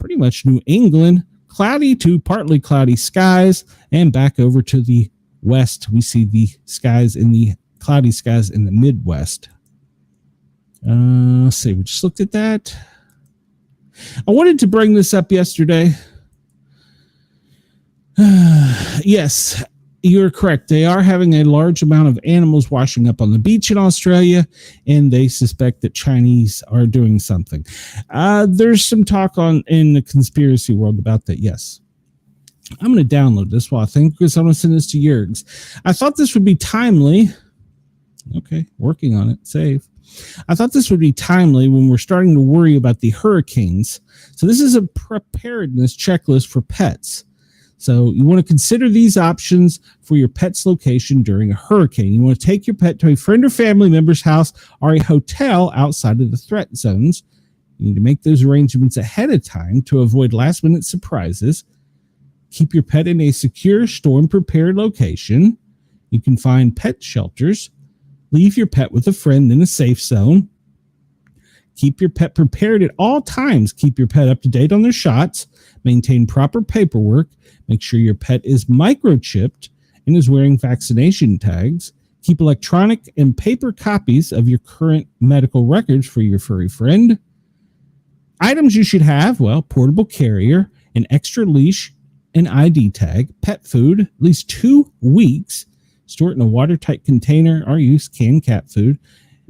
pretty much New England, cloudy to partly cloudy skies, and back over to the west, we see the cloudy skies in the Midwest. Let's see, we just looked at that. I wanted to bring this up yesterday. Yes, you're correct. They are having a large amount of animals washing up on the beach in Australia, and they suspect that Chinese are doing something. There's some talk in the conspiracy world about that, yes. I'm going to download this while I think, because I'm going to send this to Yergs. I thought this would be timely. Okay, working on it. Save. I thought this would be timely when we're starting to worry about the hurricanes. So this is a preparedness checklist for pets. So you want to consider these options for your pet's location during a hurricane. You want to take your pet to a friend or family member's house or a hotel outside of the threat zones. You need to make those arrangements ahead of time to avoid last-minute surprises. Keep your pet in a secure, storm-prepared location. You can find pet shelters. Leave your pet with a friend in a safe zone. Keep your pet prepared at all times. Keep your pet up to date on their shots. Maintain proper paperwork. Make sure your pet is microchipped and is wearing vaccination tags. Keep electronic and paper copies of your current medical records for your furry friend. Items you should have, well, portable carrier, an extra leash, an ID tag, pet food, at least 2 weeks. Store it in a watertight container or use canned cat food,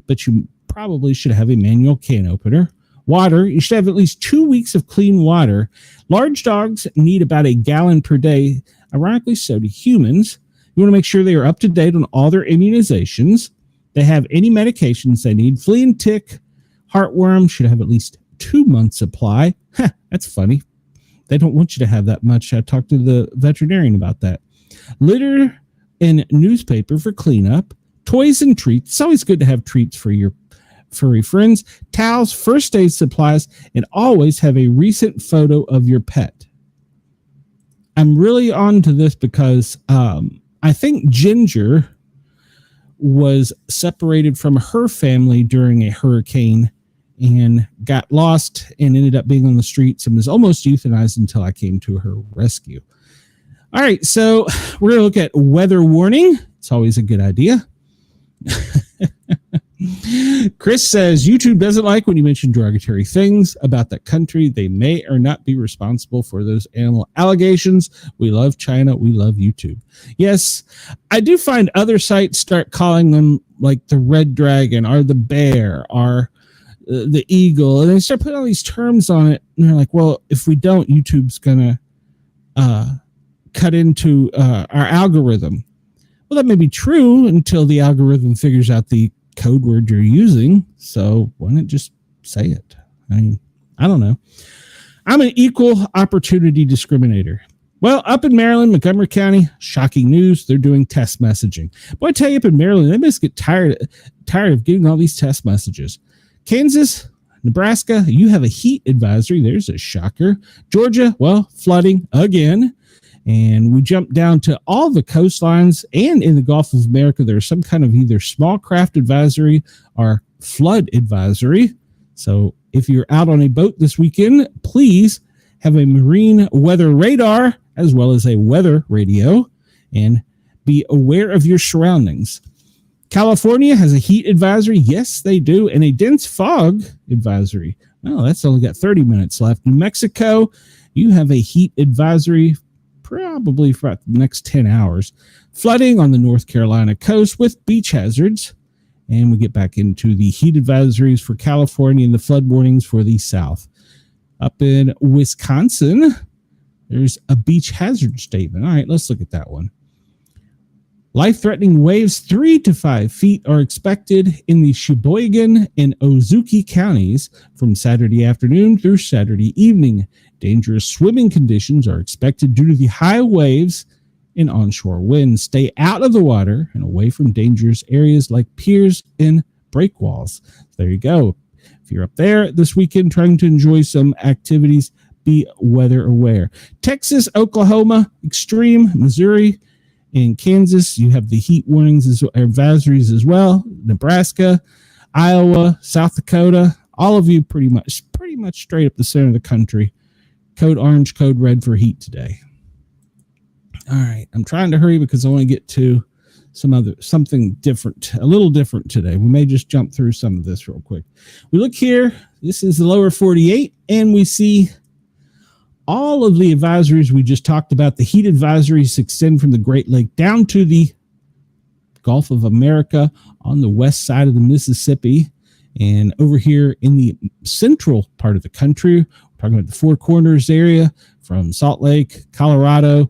but you probably should have a manual can opener. Water, you should have at least 2 weeks of clean water. Large dogs need about a gallon per day. Ironically, so do humans. You want to make sure they are up to date on all their immunizations. They have any medications they need. Flea and tick, heartworm should have at least 2 months supply. That's funny. They don't want you to have that much. I talked to the veterinarian about that. Litter and newspaper for cleanup. Toys and treats. It's always good to have treats for your furry friends. Towels, first aid supplies, and always have a recent photo of your pet. I'm really on to this because I think Ginger was separated from her family during a hurricane and got lost and ended up being on the streets and was almost euthanized until I came to her rescue. All right, so we're going to look at weather warning. It's always a good idea. Chris says, YouTube doesn't like when you mention derogatory things about that country. They may or not be responsible for those animal allegations. We love China. We love YouTube. Yes, I do find other sites start calling them like the red dragon or the bear or the eagle. And they start putting all these terms on it. And they're like, well, if we don't, YouTube's going to cut into our algorithm. Well, that may be true until the algorithm figures out the code word you're using. So why not just say it? I mean, I don't know. I'm an equal opportunity discriminator. Well, up in Maryland, Montgomery County, shocking news. They're doing test messaging. Boy, I tell you, up in Maryland, they must get tired of getting all these test messages. Kansas, Nebraska, you have a heat advisory. There's a shocker. Georgia, well, flooding again. And we jump down to all the coastlines, and in the Gulf of America, there's some kind of either small craft advisory or flood advisory. So if you're out on a boat this weekend, please have a marine weather radar as well as a weather radio and be aware of your surroundings. California has a heat advisory. Yes, they do. And a dense fog advisory. Well, that's only got 30 minutes left. New Mexico, you have a heat advisory probably for the next 10 hours. Flooding on the North Carolina coast with beach hazards. And we get back into the heat advisories for California and the flood warnings for the South. Up in Wisconsin, there's a beach hazard statement. All right, let's look at that one. Life-threatening waves 3 to 5 feet are expected in the Sheboygan and Ozaukee counties from Saturday afternoon through Saturday evening. Dangerous swimming conditions are expected due to the high waves and onshore winds. Stay out of the water and away from dangerous areas like piers and breakwalls. There you go. If you're up there this weekend trying to enjoy some activities, be weather aware. Texas, Oklahoma, extreme, Missouri, and Kansas, you have the heat warnings advisories as well. Nebraska, Iowa, South Dakota, all of you pretty much straight up the center of the country. code orange, code red for heat today. All right, I'm trying to hurry because I want to get to something different, a little different today. We may just jump through some of this real quick. We look here. This is the lower 48, and we see all of the advisories we just talked about. The heat advisories extend from the Great Lake down to the Gulf of America on the west side of the Mississippi. And over here in the central part of the country, we're talking about the Four Corners area from Salt Lake, Colorado,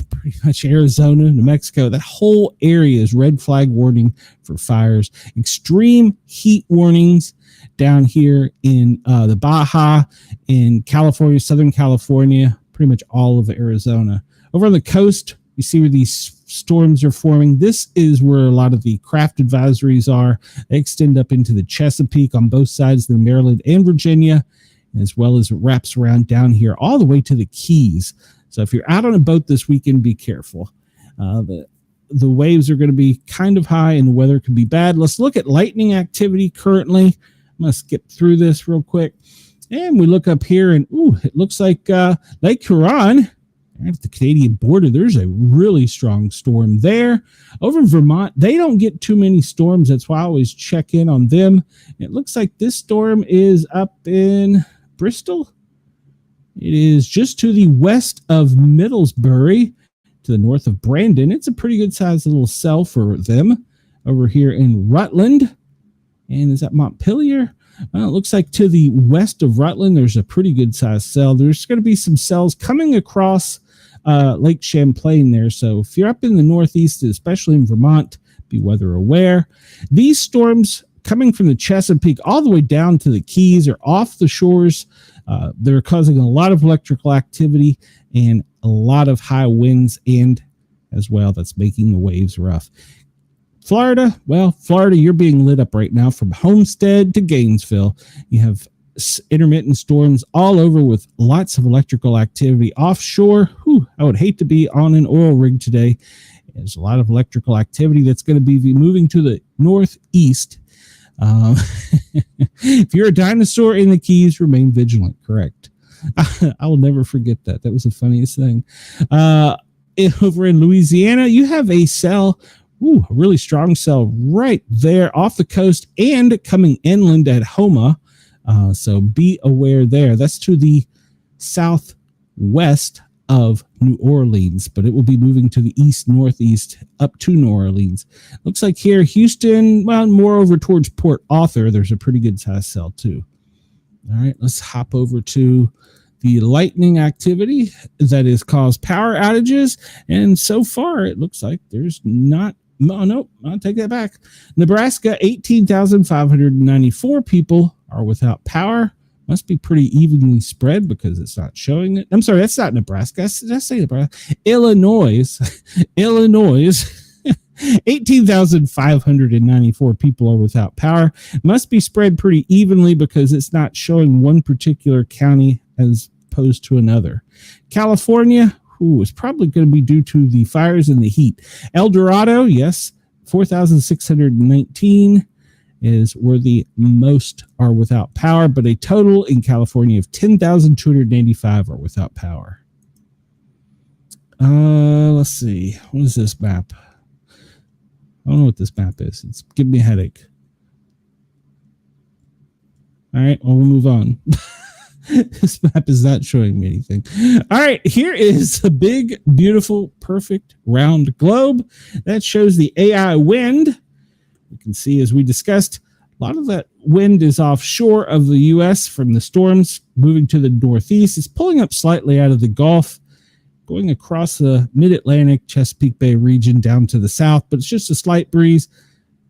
pretty much Arizona, New Mexico. That whole area is red flag warning for fires. Extreme heat warnings down here in the Baja, in California, Southern California, pretty much all of Arizona. Over on the coast, you see where these storms are forming. This is where a lot of the craft advisories are. They extend up into the Chesapeake on both sides of the Maryland and Virginia, as well as it wraps around down here all the way to the Keys. So if you're out on a boat this weekend, be careful. The waves are going to be kind of high and the weather could be bad. Let's look at lightning activity currently. I'm going to skip through this real quick. And we look up here and it looks like Lake Huron at the Canadian border. There's a really strong storm there. Over in Vermont, they don't get too many storms. That's why I always check in on them. It looks like this storm is up in Bristol. It is just to the west of Middlesbury, to the north of Brandon. It's a pretty good sized little cell for them. Over here in Rutland, and is that Montpelier? Well, it looks like to the west of Rutland, there's a pretty good sized cell. There's going to be some cells coming across Lake Champlain there. So if you're up in the northeast, especially in Vermont, be weather aware. These storms coming from the Chesapeake all the way down to the Keys are off the shores. They're causing a lot of electrical activity and a lot of high winds, and as well, that's making the waves rough. Florida, you're being lit up right now from Homestead to Gainesville. You have intermittent storms all over with lots of electrical activity offshore. I would hate to be on an oil rig today. There's a lot of electrical activity that's going to be moving to the northeast. If you're a dinosaur in the Keys, remain vigilant. Correct. I will never forget that. That was the funniest thing. Over in Louisiana, you have a cell, a really strong cell right there off the coast and coming inland at Homa. So be aware there. That's to the southwest of New Orleans, but it will be moving to the east northeast up to New Orleans. Looks like here Houston, more over towards Port Arthur, there's a pretty good size cell too. All right, let's hop over to the lightning activity that has caused power outages, and so far it looks like there's not. Nope, I'll take that back. Nebraska, 18,594 people are without power. Must be pretty evenly spread because it's not showing it. I'm sorry, that's not Nebraska. Did I say Nebraska? Illinois. 18,594 people are without power. Must be spread pretty evenly because it's not showing one particular county as opposed to another. California, it's probably going to be due to the fires and the heat. El Dorado, yes, 4,619 is where the most are without power, but a total in California of 10,285 are without power. Let's see. What is this map? I don't know what this map is. It's giving me a headache. All right, well, we'll move on. This map is not showing me anything. All right, here is a big, beautiful, perfect round globe that shows the AI wind. You can see, as we discussed, a lot of that wind is offshore of the U.S. from the storms moving to the northeast. It's pulling up slightly out of the Gulf, going across the mid-Atlantic, Chesapeake Bay region down to the south, but it's just a slight breeze.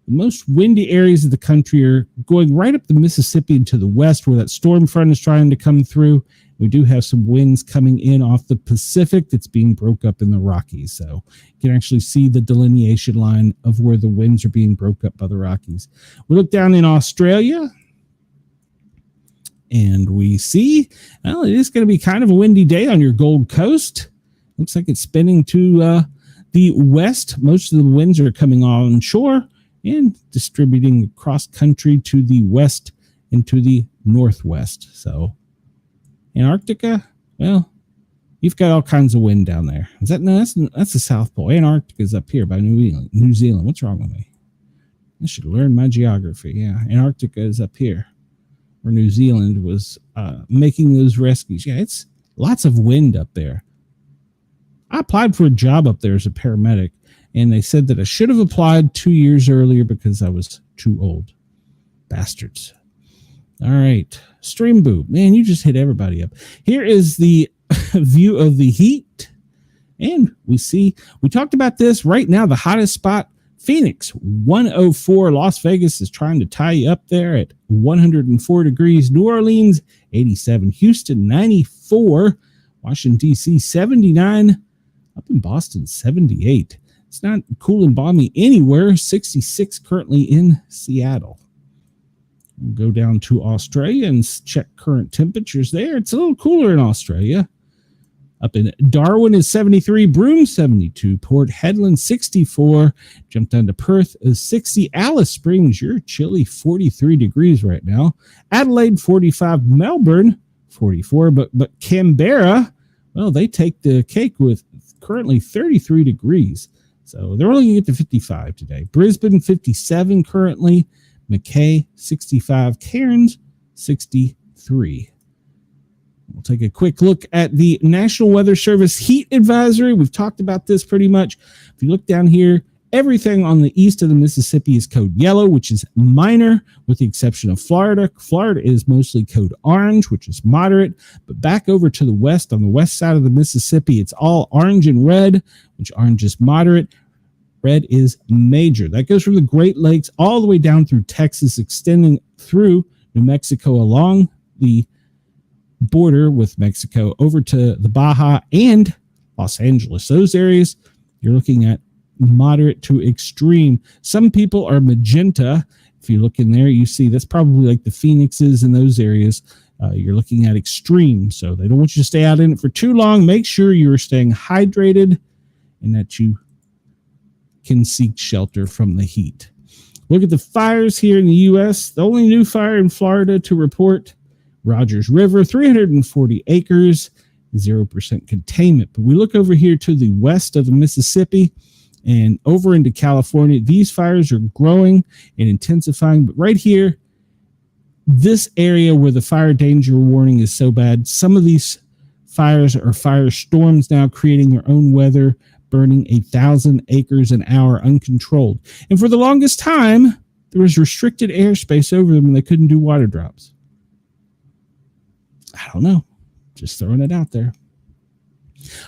The most windy areas of the country are going right up the Mississippi and to the west where that storm front is trying to come through. We do have some winds coming in off the Pacific that's being broke up in the Rockies. So you can actually see the delineation line of where the winds are being broke up by the Rockies. We look down in Australia and we see, well, it is going to be kind of a windy day on your Gold Coast. Looks like it's spinning to the west. Most of the winds are coming onshore and distributing across country to the west and to the northwest. So Antarctica, well, you've got all kinds of wind down there. Is that no? That's the South Pole. Antarctica's up here by New Zealand. What's wrong with me? I should learn my geography. Yeah, Antarctica is up here, where New Zealand was making those rescues. Yeah, it's lots of wind up there. I applied for a job up there as a paramedic, and they said that I should have applied 2 years earlier because I was too old. Bastards. All right. Stream boob. Man, you just hit everybody up. Here is the view of the heat. And we talked about this right now. The hottest spot, Phoenix, 104. Las Vegas is trying to tie you up there at 104 degrees. New Orleans, 87. Houston, 94. Washington, D.C., 79. Up in Boston, 78. It's not cool and balmy anywhere. 66 currently in Seattle. We'll go down to Australia and check current temperatures there. It's a little cooler in Australia. Up in Darwin is 73, Broome 72, Port Hedland 64, jump down to Perth is 60, Alice Springs, you're chilly, 43 degrees right now. Adelaide 45, Melbourne 44, but Canberra, well, they take the cake with currently 33 degrees. So they're only going to get to 55 today. Brisbane 57 currently. Mackay 65, Cairns 63. We'll take a quick look at the National Weather Service heat advisory. We've talked about this pretty much. If you look down here, everything on the east of the Mississippi is code yellow, which is minor, with the exception of Florida. Florida is mostly code orange, which is moderate. But back over to the west, on the west side of the Mississippi, it's all orange and red, which orange is moderate. Red is major. That goes from the Great Lakes all the way down through Texas, extending through New Mexico along the border with Mexico over to the Baja and Los Angeles. Those areas, you're looking at moderate to extreme. Some people are magenta. If you look in there, you see that's probably like the Phoenixes in those areas. You're looking at extreme. So they don't want you to stay out in it for too long. Make sure you're staying hydrated and that you can seek shelter from the heat. Look at the fires here in the U.S. The only new fire in Florida to report, Rogers River, 340 acres, 0% containment. But we look over here to the west of the Mississippi and over into California. These fires are growing and intensifying. But right here, this area where the fire danger warning is so bad, some of these fires are firestorms now, creating their own weather, burning 1,000 acres an hour uncontrolled. And for the longest time, there was restricted airspace over them and they couldn't do water drops. I don't know. Just throwing it out there.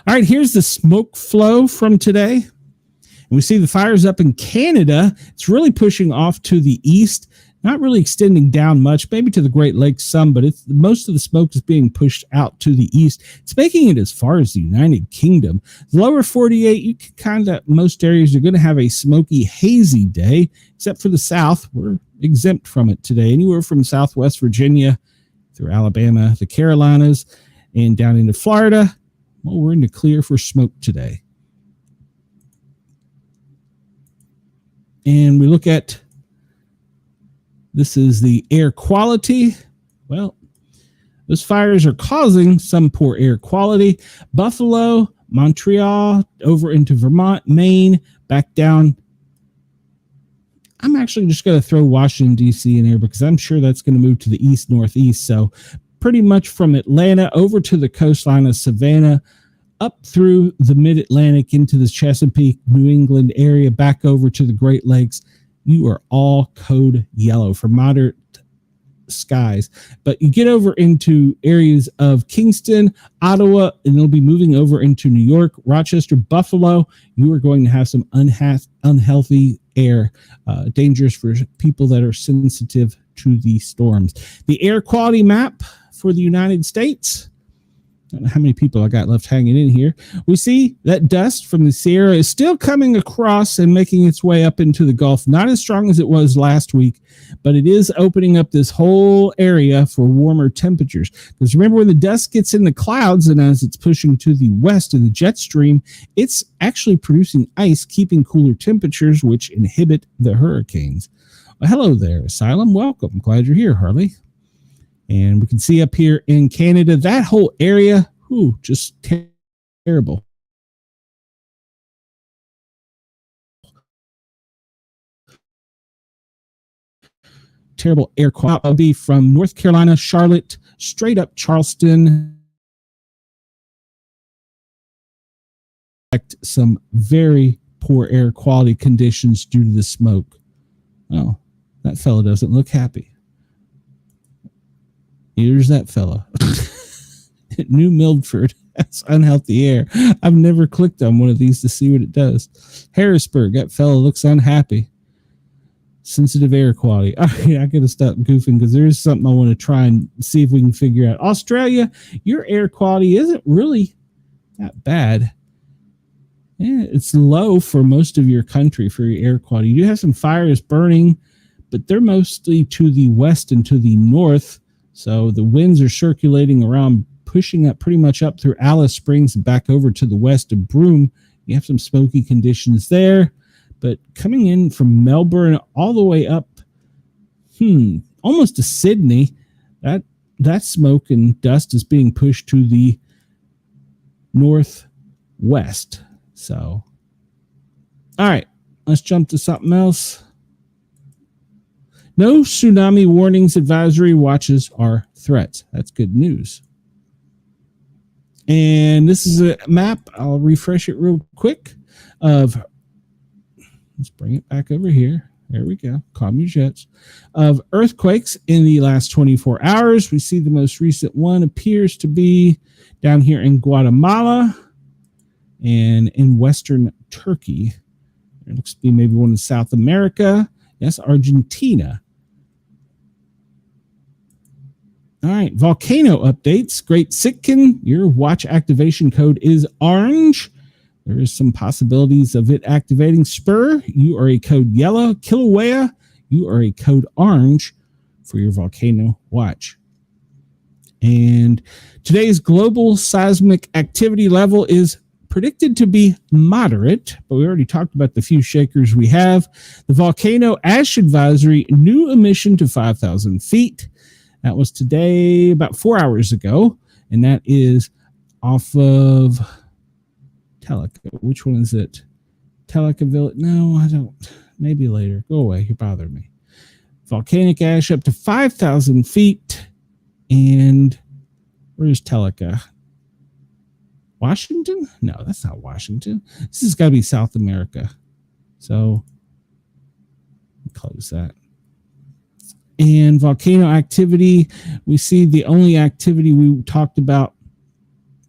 All right, here's the smoke flow from today. And we see the fires up in Canada. It's really pushing off to the east, not really extending down much, maybe to the Great Lakes some, but most of the smoke is being pushed out to the east. It's making it as far as the United Kingdom. The lower 48, you can kind of, most areas are going to have a smoky, hazy day, except for the south. We're exempt from it today. Anywhere from Southwest Virginia through Alabama, the Carolinas, and down into Florida, well, we're in the clear for smoke today. And we look at, this is the air quality. Well, those fires are causing some poor air quality. Buffalo, Montreal, over into Vermont, Maine, back down. I'm actually just going to throw Washington, D.C. in there because I'm sure that's going to move to the east, northeast. So pretty much from Atlanta over to the coastline of Savannah, up through the mid-Atlantic into the Chesapeake, New England area, back over to the Great Lakes. You are all code yellow for moderate skies. But you get over into areas of Kingston, Ottawa, and they'll be moving over into New York, Rochester, Buffalo. You are going to have some unhealthy air, dangerous for people that are sensitive to the storms. The air quality map for the United States. I don't know how many people I got left hanging in here. We see that dust from the Sierra is still coming across and making its way up into the Gulf. Not as strong as it was last week, but it is opening up this whole area for warmer temperatures. Because remember, when the dust gets in the clouds and as it's pushing to the west in the jet stream, it's actually producing ice, keeping cooler temperatures, which inhibit the hurricanes. Well, hello there, Asylum. Welcome. Glad you're here, Harley. And we can see up here in Canada, that whole area, just terrible. Terrible air quality from North Carolina, Charlotte, straight up Charleston. Some very poor air quality conditions due to the smoke. Oh, that fella doesn't look happy. Here's that fella. New Milford. That's unhealthy air. I've never clicked on one of these to see what it does. Harrisburg. That fella looks unhappy. Sensitive air quality. I gotta stop goofing because there is something I want to try and see if we can figure out. Australia, your air quality isn't really that bad. Yeah, it's low for most of your country for your air quality. You do have some fires burning, but they're mostly to the west and to the north. So the winds are circulating around, pushing up pretty much up through Alice Springs and back over to the west of Broome. You have some smoky conditions there. But coming in from Melbourne all the way up, almost to Sydney, that smoke and dust is being pushed to the northwest. So, all right, let's jump to something else. No tsunami warnings, advisory, watches, or threats. That's good news. And this is a map. I'll refresh it real quick of... Let's bring it back over here. There we go. Calm your jets. Of earthquakes in the last 24 hours. We see the most recent one appears to be down here in Guatemala and in Western Turkey. It looks to be maybe one in South America. Yes, Argentina. All right. Volcano updates. Great Sitkin. Your watch activation code is orange. There is some possibilities of it activating. Spur, you are a code yellow. Kilauea, you are a code orange for your volcano watch. And today's global seismic activity level is predicted to be moderate, but we already talked about the few shakers we have. The volcano ash advisory, new emission to 5,000 feet. That was today, about 4 hours ago, and that is off of... Telica. Which one is it? Telica Village? No, I don't. Maybe later. Go away. You're bothering me. Volcanic ash up to 5,000 feet. And where's Telica? Washington? No, that's not Washington. This has got to be South America. So, close that. And volcano activity. We see the only activity we talked about,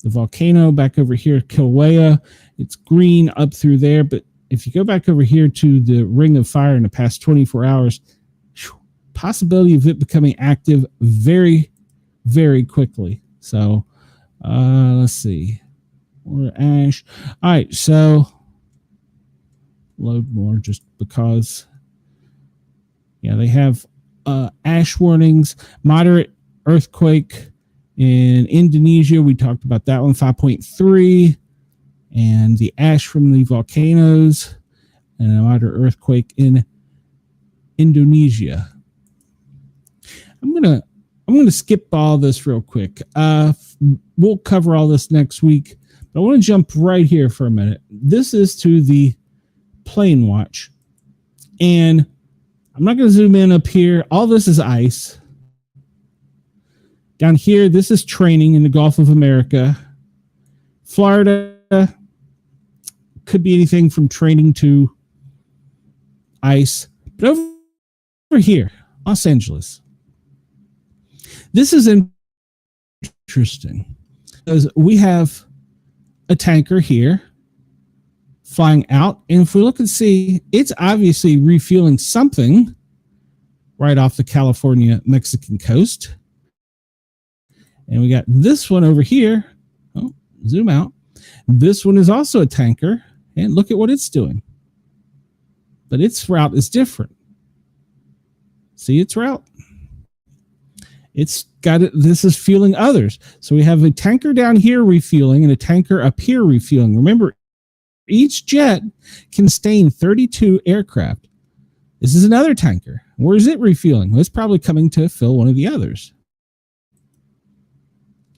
the volcano back over here, Kilauea, it's green up through there. But if you go back over here to the ring of fire in the past 24 hours, possibility of it becoming active very, very quickly. So let's see. Or ash. All right, so load more just because. Yeah, they have ash warnings, moderate earthquake. In Indonesia, we talked about that one, 5.3, and the ash from the volcanoes, and a moderate earthquake in Indonesia. I'm gonna skip all this real quick. We'll cover all this next week, but I want to jump right here for a minute. This is to the plane watch, and I'm not going to zoom in up here. All this is ice. Down here, this is training in the Gulf of America. Florida could be anything from training to ice. But over here, Los Angeles. This is interesting because we have a tanker here flying out. And if we look and see, it's obviously refueling something right off the California-Mexican coast. And we got this one over here. Oh, zoom out. This one is also a tanker. And look at what it's doing. But its route is different. See its route? It's got it. This is fueling others. So we have a tanker down here refueling and a tanker up here refueling. Remember, each jet can sustain 32 aircraft. This is another tanker. Where is it refueling? Well, it's probably coming to fill one of the others.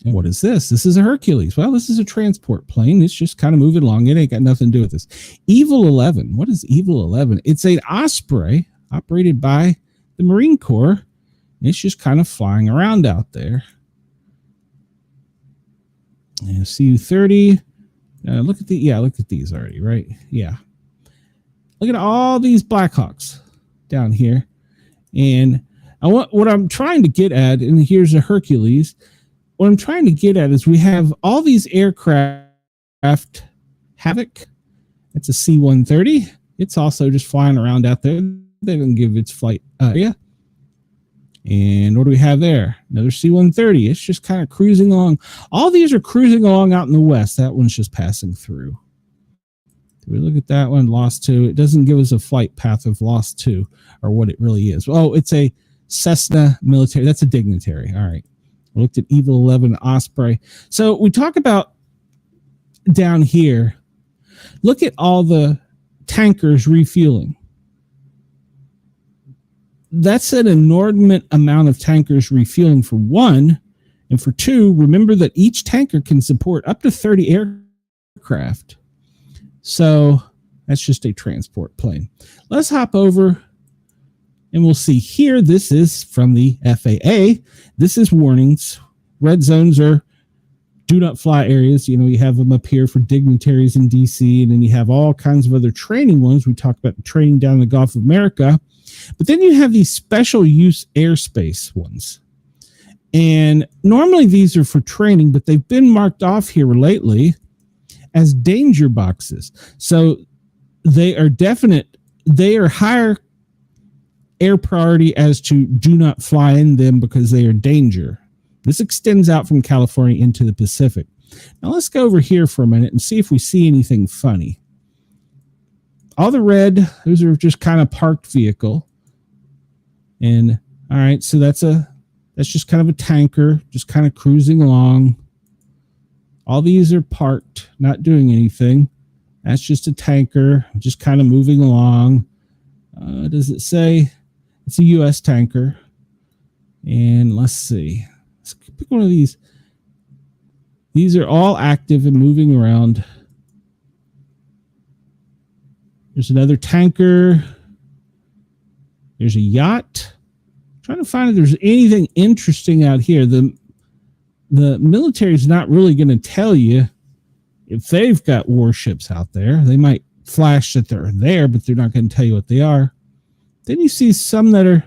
And what is this? This is a Hercules. Well, this is a transport plane. It's just kind of moving along. It ain't got nothing to do with this. Evil 11. What is Evil 11? It's an Osprey operated by the Marine Corps. It's just kind of flying around out there. And CU-30. Look at these already, right? Yeah. Look at all these Blackhawks down here. And what I'm trying to get at, and here's a Hercules. What I'm trying to get at is we have all these aircraft. Havoc. It's a C-130. It's also just flying around out there. They didn't give its flight area. And what do we have there? Another C-130. It's just kind of cruising along. All these are cruising along out in the west. That one's just passing through. Do we look at that one? Lost 2. It doesn't give us a flight path of Lost 2 or what it really is. Oh, it's a Cessna military. That's a dignitary. All right. We looked at Evil 11 Osprey. So we talk about down here. Look at all the tankers refueling. That's an inordinate amount of tankers refueling for one. And for two, remember that each tanker can support up to 30 aircraft. So that's just a transport plane. Let's hop over and we'll see here. This is from the FAA. This is warnings. Red zones are do not fly areas. You know, you have them up here for dignitaries in DC, and then you have all kinds of other training ones. We talk about the training down in the Gulf of America. But then you have these special use airspace ones. And normally these are for training, but they've been marked off here lately as danger boxes. So they are higher air priority as to do not fly in them because they are danger. This extends out from California into the Pacific. Now let's go over here for a minute and see if we see anything funny. All the red, those are just kind of parked vehicle. And all right, so that's just kind of a tanker, just kind of cruising along. All these are parked, not doing anything. That's just a tanker, just kind of moving along. Does it say? It's a U.S. tanker. And let's see. Let's pick one of these. These are all active and moving around. There's another tanker. There's a yacht. I'm trying to find if there's anything interesting out here. The military is not really going to tell you if they've got warships out there. They might flash that they're there, but they're not going to tell you what they are. Then you see some that are,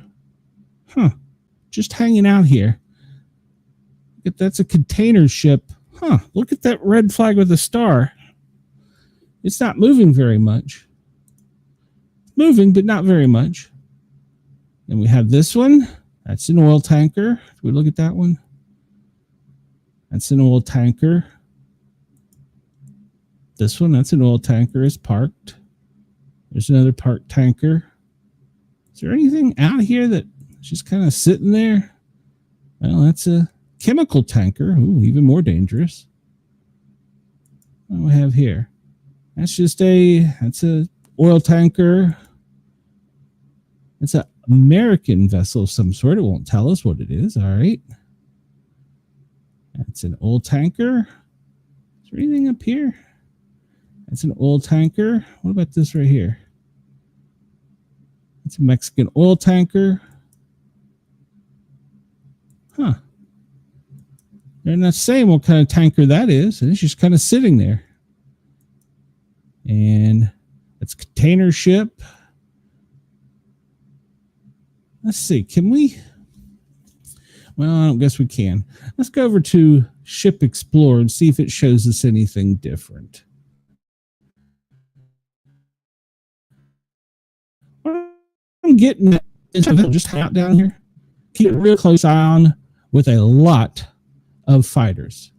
just hanging out here. If that's a container ship, look at that red flag with a star. It's not moving very much. Moving, but not very much. Then we have this one. That's an oil tanker. Do we look at that one? That's an oil tanker. This one, that's an oil tanker, is parked. There's another parked tanker. Is there anything out here that's just kind of sitting there? Well, that's a chemical tanker. Ooh, even more dangerous. What do we have here? That's a oil tanker. It's an American vessel of some sort. It won't tell us what it is. All right. That's an oil tanker. Is there anything up here? That's an oil tanker. What about this right here? It's a Mexican oil tanker. They're not saying what kind of tanker that is. And it's just kind of sitting there. And it's a container ship. Let's see. Can we? Well, I don't guess we can. Let's go over to Ship Explorer and see if it shows us anything different. I'm getting it. Just hang out down here. Keep a real close eye on with a lot of fighters.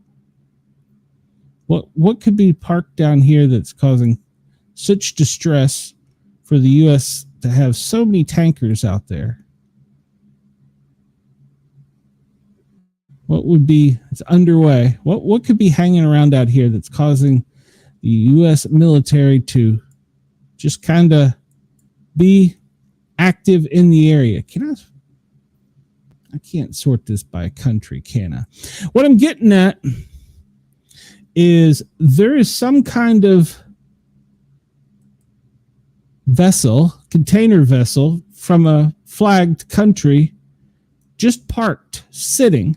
What could be parked down here that's causing such distress for the U.S. to have so many tankers out there? What would be, it's underway. What could be hanging around out here that's causing the U.S. military to just kind of be active in the area? I can't sort this by country, can I? What I'm getting at is there is some kind of vessel, container vessel from a flagged country just parked, sitting.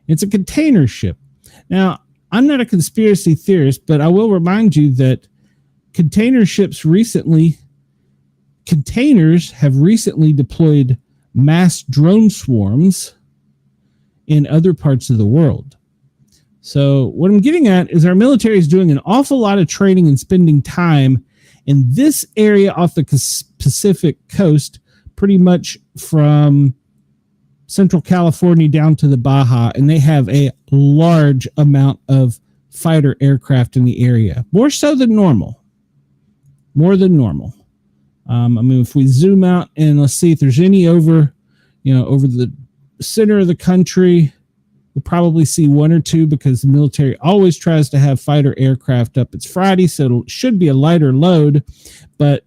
It's a container ship. Now, I'm not a conspiracy theorist, but I will remind you that containers have recently deployed mass drone swarms in other parts of the world. So what I'm getting at is our military is doing an awful lot of training and spending time in this area off the Pacific coast, pretty much from Central California down to the Baja, and they have a large amount of fighter aircraft in the area, more so than normal. More than normal. I mean, if we zoom out and let's see if there's any over the center of the country, we'll probably see one or two because the military always tries to have fighter aircraft up. It's Friday, so it should be a lighter load, but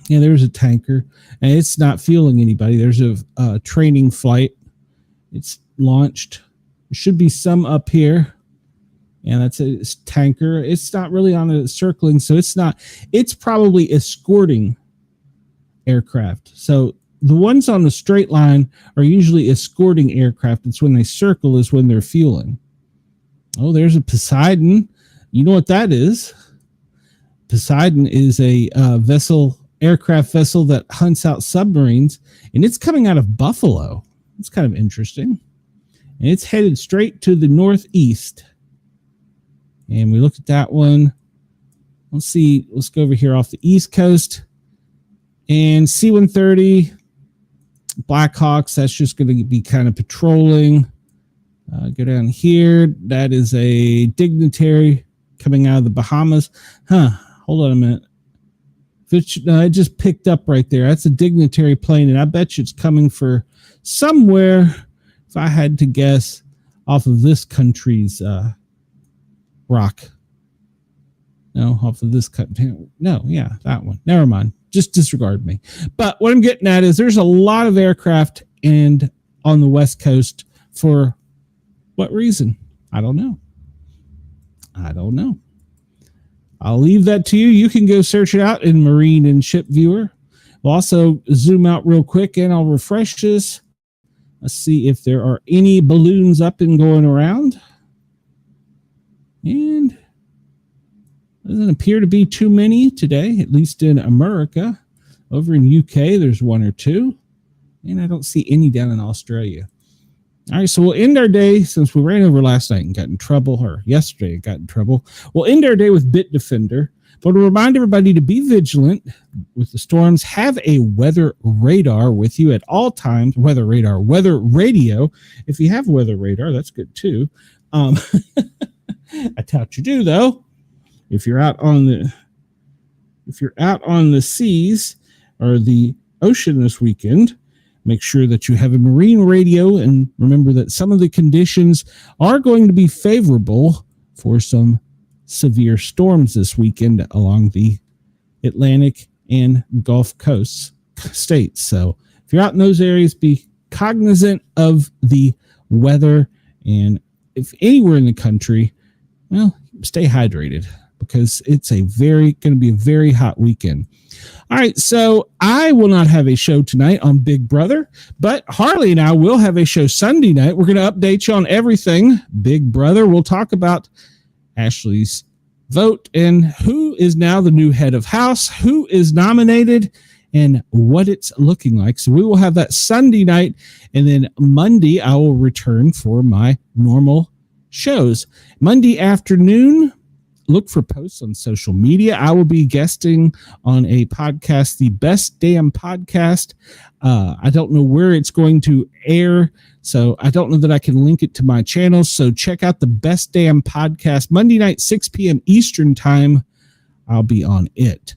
yeah, there's a tanker and it's not fueling anybody. There's a training flight. It's launched. There should be some up here. And that's a tanker. It's not really on a circling, so it's probably escorting aircraft. So the ones on the straight line are usually escorting aircraft. It's when they circle is when they're fueling. Oh, there's a Poseidon. You know what that is? Poseidon is a aircraft vessel that hunts out submarines, and it's coming out of Buffalo. It's kind of interesting. And it's headed straight to the northeast. And we look at that one. Let's see. Let's go over here off the East Coast. And C-130, Blackhawks, that's just going to be kind of patrolling. Go down here. That is a dignitary coming out of the Bahamas. Hold on a minute. It just picked up right there. That's a dignitary plane, and I bet you it's coming for somewhere, if I had to guess, off of this country's rock. No, off of this country. No, yeah, that one. Never mind. Just disregard me. But what I'm getting at is there's a lot of aircraft and on the West Coast. For what reason? I don't know. I'll leave that to you. You can go search it out in Marine and Ship Viewer. We'll also zoom out real quick and I'll refresh this. Let's see if there are any balloons up and going around. And doesn't appear to be too many today, at least in America. Over in UK, there's one or two. And I don't see any down in Australia. All right, so we'll end our day, since we ran over last night and got in trouble, or yesterday and got in trouble. We'll end our day with Bitdefender. But to remind everybody to be vigilant with the storms, have a weather radar with you at all times. Weather radar, weather radio. If you have weather radar, that's good too. I doubt you do, though. If you're out on the seas or the ocean this weekend, make sure that you have a marine radio, and remember that some of the conditions are going to be favorable for some severe storms this weekend along the Atlantic and Gulf Coast states. So if you're out in those areas, be cognizant of the weather, and if anywhere in the country, well, stay hydrated because it's going to be a very hot weekend. All right, so I will not have a show tonight on Big Brother, but Harley and I will have a show Sunday night. We're going to update you on everything Big Brother. We'll talk about Ashley's vote and who is now the new head of house, who is nominated, and what it's looking like. So we will have that Sunday night, and then Monday I will return for my normal shows. Monday afternoon, look for posts on social media. I will be guesting on a podcast, the Best Damn Podcast. I don't know where it's going to air, so I don't know that I can link it to my channel. So check out the Best Damn Podcast Monday night, 6 p.m. Eastern time. I'll be on it.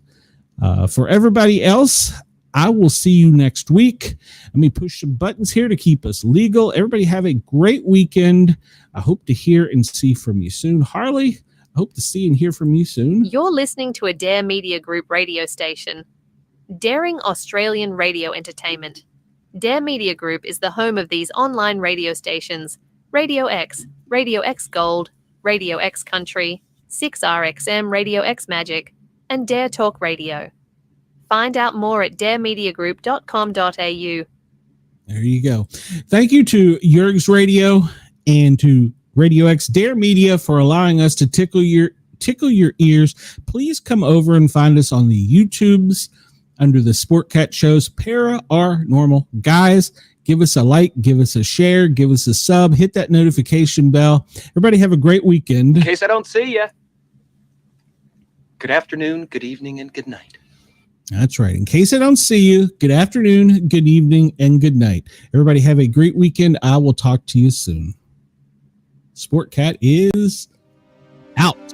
For everybody else, I will see you next week. Let me push some buttons here to keep us legal. Everybody have a great weekend. I hope to hear and see from you soon. Harley, I hope to see and hear from you soon. You're listening to a Dare Media Group radio station. Daring Australian Radio Entertainment. Dare Media Group is the home of these online radio stations: Radio X Gold, Radio X Country, 6RXM Radio X Magic, and Dare Talk Radio. Find out more at daremediagroup.com.au. There you go. Thank you to Yerg's Radio and to Radio X Dare Media for allowing us to tickle your ears. Please come over and find us on the YouTubes under the Sportcat shows Paranormal. Guys, give us a like, give us a share, give us a sub, hit that notification bell. Everybody have a great weekend. In case I don't see you, good afternoon, good evening, and good night. That's right. In case I don't see you, good afternoon, good evening, and good night. Everybody have a great weekend. I will talk to you soon. Sportcat is out.